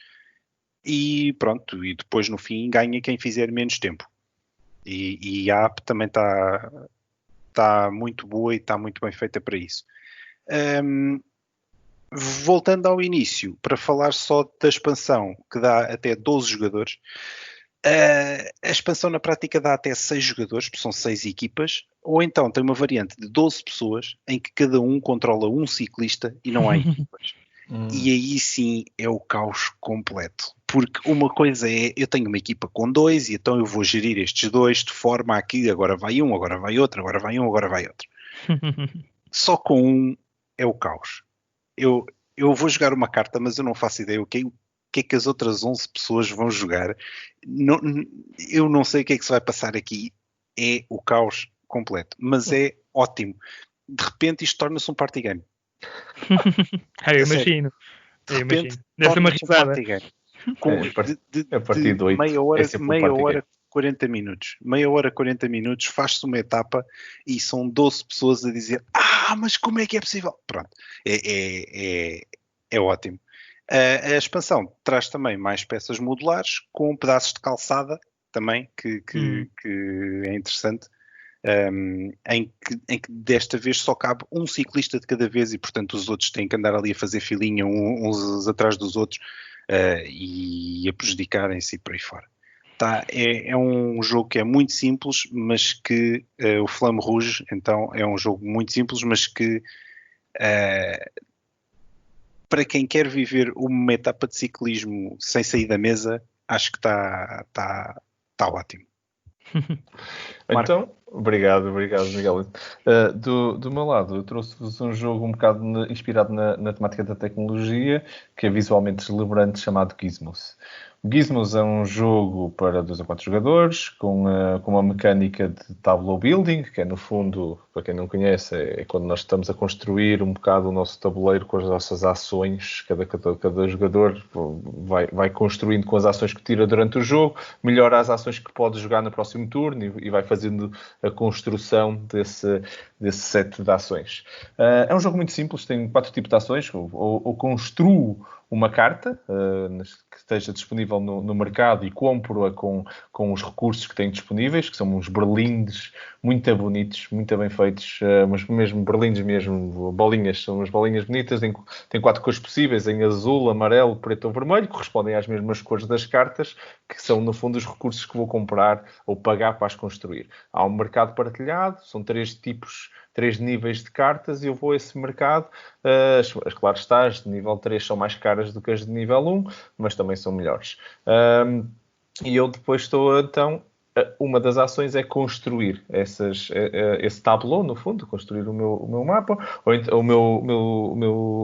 E pronto, e depois no fim ganha quem fizer menos tempo. E a app também está muito boa e está muito bem feita para isso. Voltando ao início, para falar só da expansão, que dá até 12 jogadores, a expansão na prática dá até 6 jogadores, porque são 6 equipas, ou então tem uma variante de 12 pessoas, em que cada um controla um ciclista e não há equipas. E aí sim é o caos completo. Porque uma coisa é, eu tenho uma equipa com 2 e então eu vou gerir estes 2 de forma a que agora vai um, agora vai outro, agora vai um, agora vai outro. Só com um é o caos. Eu vou jogar uma carta, mas eu não faço ideia o que é que as outras 11 pessoas vão jogar. Eu não sei o que é que se vai passar aqui. É o caos completo. Mas é ótimo. De repente isto torna-se um party game. Eu imagino. De repente deve ser uma risada. A partir de 8, meia hora 40 minutos. Meia hora, 40 minutos, faz-se uma etapa e são 12 pessoas a dizer mas como é que é possível? Pronto, é ótimo. A expansão traz também mais peças modulares com pedaços de calçada também, que é interessante, em que desta vez só cabe um ciclista de cada vez e, portanto, os outros têm que andar ali a fazer filinha uns atrás dos outros e a prejudicarem-se e por aí fora. É um jogo que é muito simples, mas que o Flamme Rouge, então, é um jogo muito simples, mas que para quem quer viver uma etapa de ciclismo sem sair da mesa, acho que está ótimo. Então, obrigado, Miguel. Do meu lado, eu trouxe-vos um jogo um bocado inspirado na temática da tecnologia, que é visualmente deslumbrante, chamado Gizmos. Gizmos é um jogo para 2 a 4 jogadores, com uma mecânica de tableau building, que é, no fundo, para quem não conhece, é quando nós estamos a construir um bocado o nosso tabuleiro com as nossas ações. Cada jogador vai construindo com as ações que tira durante o jogo, melhora as ações que pode jogar no próximo turno e vai fazendo a construção desse set de ações. É um jogo muito simples, tem 4 tipos de ações. Ou construo uma carta que esteja disponível no mercado e compro-a com os recursos que tenho disponíveis, que são uns berlindes muito bonitos, muito bem feitos, mas mesmo berlindes mesmo, bolinhas, são umas bolinhas bonitas, tem 4 cores possíveis, em azul, amarelo, preto ou vermelho, correspondem às mesmas cores das cartas, que são no fundo os recursos que vou comprar ou pagar para as construir. Há um mercado partilhado, são 3 níveis de cartas e eu vou a esse mercado. Claro está, as de nível 3 são mais caras do que as de nível 1, mas também são melhores. E eu depois estou, então, uma das ações é construir esse tableau, no fundo, construir o meu mapa, ou então,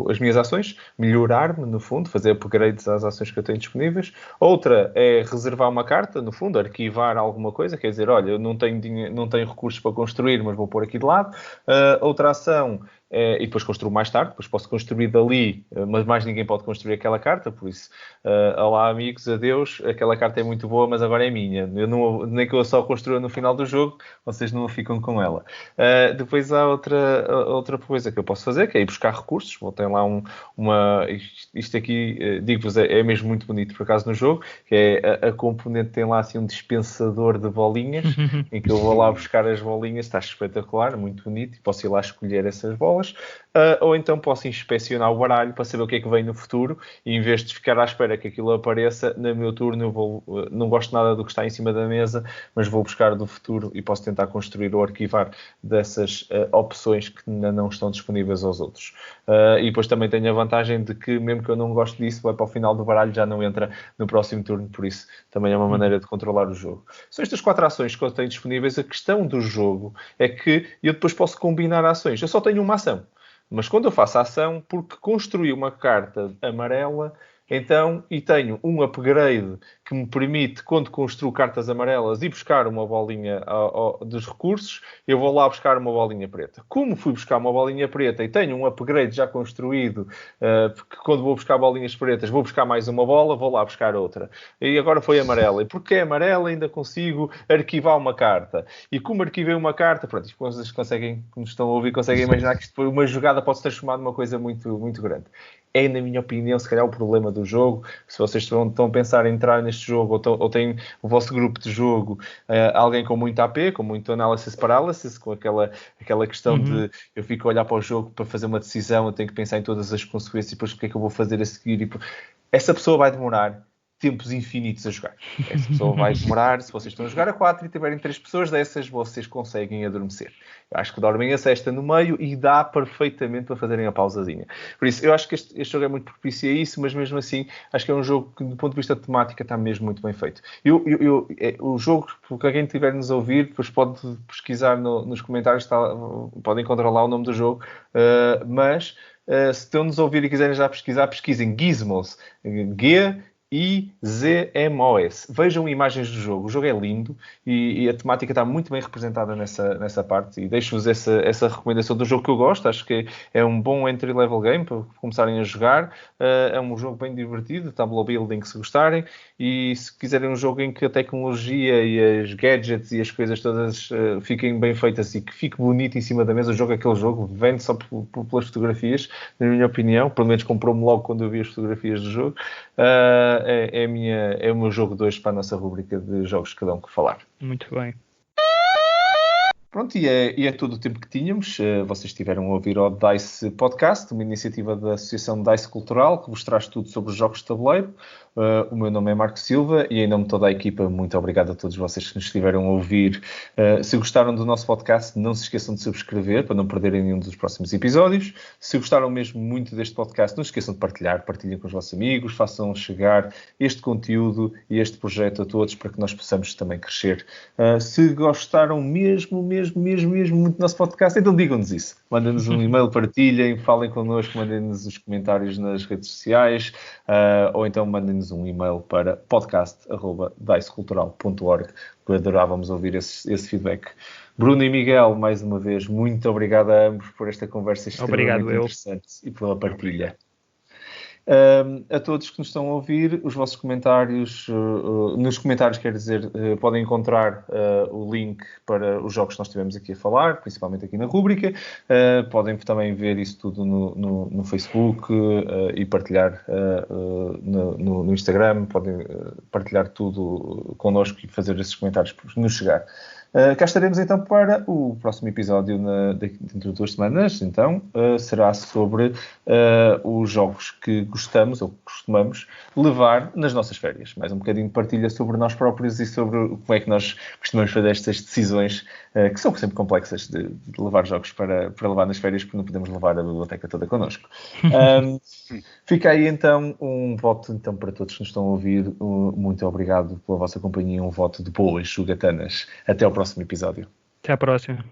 as minhas ações, melhorar-me, no fundo, fazer upgrades às ações que eu tenho disponíveis. Outra é reservar uma carta, no fundo, arquivar alguma coisa, quer dizer, olha, eu não tenho recursos para construir, mas vou pôr aqui de lado. Outra ação e depois construo mais tarde, depois posso construir dali, mas mais ninguém pode construir aquela carta, por isso, olá amigos, adeus, aquela carta é muito boa, mas agora é minha. Nem que eu só construa no final do jogo, vocês não ficam com ela. Depois há outra coisa que eu posso fazer, que é ir buscar recursos. Tem lá isto aqui, digo-vos, é mesmo muito bonito por acaso no jogo, que é a componente tem lá assim um dispensador de bolinhas, em que eu vou lá buscar as bolinhas, está espetacular, muito bonito, e posso ir lá escolher essas bolas. Ou então posso inspecionar o baralho para saber o que é que vem no futuro e em vez de ficar à espera que aquilo apareça, no meu turno eu não gosto nada do que está em cima da mesa, mas vou buscar do futuro e posso tentar construir ou arquivar dessas opções que ainda não estão disponíveis aos outros. E depois também tenho a vantagem de que mesmo que eu não goste disso, vai para o final do baralho, já não entra no próximo turno, por isso também é uma maneira de controlar o jogo. São estas 4 ações que eu tenho disponíveis. A questão do jogo é que eu depois posso combinar ações. Eu só tenho uma ação. Mas quando eu faço a ação, porque construí uma carta amarela, então, e tenho um upgrade que me permite, quando construo cartas amarelas, ir buscar uma bolinha dos recursos, eu vou lá buscar uma bolinha preta. Como fui buscar uma bolinha preta e tenho um upgrade já construído, porque quando vou buscar bolinhas pretas, vou buscar mais uma bola, vou lá buscar outra. E agora foi amarela. E porque é amarela, ainda consigo arquivar uma carta. E como arquivei uma carta, pronto, as pessoas conseguem, que nos estão a ouvir, conseguem imaginar que isto foi uma jogada, pode se transformar numa coisa muito, muito grande. É, na minha opinião, se calhar o problema do jogo. Se vocês estão a pensar em entrar neste jogo, ou têm o vosso grupo de jogo, alguém com muito AP, com muito analysis paralysis, com aquela questão de eu fico a olhar para o jogo para fazer uma decisão, eu tenho que pensar em todas as consequências, depois o que é que eu vou fazer a seguir. Essa pessoa vai demorar tempos infinitos a jogar. Essa pessoa vai demorar, se vocês estão a jogar a 4 e tiverem 3 pessoas dessas, vocês conseguem adormecer. Eu acho que dormem a cesta no meio e dá perfeitamente para fazerem a pausazinha. Por isso, eu acho que este jogo é muito propício a isso, mas mesmo assim, acho que é um jogo que, do ponto de vista de temática, está mesmo muito bem feito. O jogo, para quem estiver nos a ouvir, depois pode pesquisar nos comentários, podem encontrar lá o nome do jogo, mas se estão-nos a ouvir e quiserem já pesquisar, pesquisem Gizmos, GIZMOS. Vejam imagens do jogo. O jogo é lindo e a temática está muito bem representada nessa parte. E deixo-vos essa recomendação do jogo que eu gosto. Acho que é um bom entry-level game para começarem a jogar. É um jogo bem divertido, tableau building se gostarem. E se quiserem um jogo em que a tecnologia e as gadgets e as coisas todas fiquem bem feitas e que fique bonito em cima da mesa, o jogo é aquele jogo, vende só pelas fotografias, na minha opinião. Pelo menos comprou-me logo quando eu vi as fotografias do jogo. É o meu jogo de hoje para a nossa rubrica de jogos que cada um que falar. Muito bem. Pronto, e é todo o tempo que tínhamos. Vocês estiveram a ouvir o DICE Podcast, uma iniciativa da Associação DICE Cultural, que vos traz tudo sobre os jogos de tabuleiro. O meu nome é Marco Silva e em nome de toda a equipa, muito obrigado a todos vocês que nos estiveram a ouvir. Se gostaram do nosso podcast, não se esqueçam de subscrever para não perderem nenhum dos próximos episódios. Se gostaram mesmo muito deste podcast, não se esqueçam de partilhem com os vossos amigos, façam chegar este conteúdo e este projeto a todos para que nós possamos também crescer. Se gostaram mesmo muito do nosso podcast, então digam-nos isso. Mandem-nos um e-mail, partilhem, falem connosco, mandem-nos os comentários nas redes sociais, ou então mandem-nos um e-mail para podcast@dicecultural.org, que adorávamos ouvir esse feedback. Bruno e Miguel, mais uma vez, muito obrigado a ambos por esta conversa extremamente interessante e pela partilha. A todos que nos estão a ouvir, os vossos comentários, nos comentários, quer dizer, podem encontrar o link para os jogos que nós estivemos aqui a falar, principalmente aqui na rúbrica. Podem também ver isso tudo no Facebook e partilhar no Instagram. Podem partilhar tudo connosco e fazer esses comentários por nos chegar. Cá estaremos então para o próximo episódio dentro de 2 semanas. Então, será sobre os jogos que gostamos ou que costumamos levar nas nossas férias. Mais um bocadinho de partilha sobre nós próprios e sobre como é que nós costumamos fazer estas decisões que são sempre complexas de levar jogos para levar nas férias, porque não podemos levar a biblioteca toda connosco. Fica aí então um voto então, para todos que nos estão a ouvir. Muito obrigado pela vossa companhia. Um voto de boas jogatanas. Até ao próximo episódio. Até à próxima.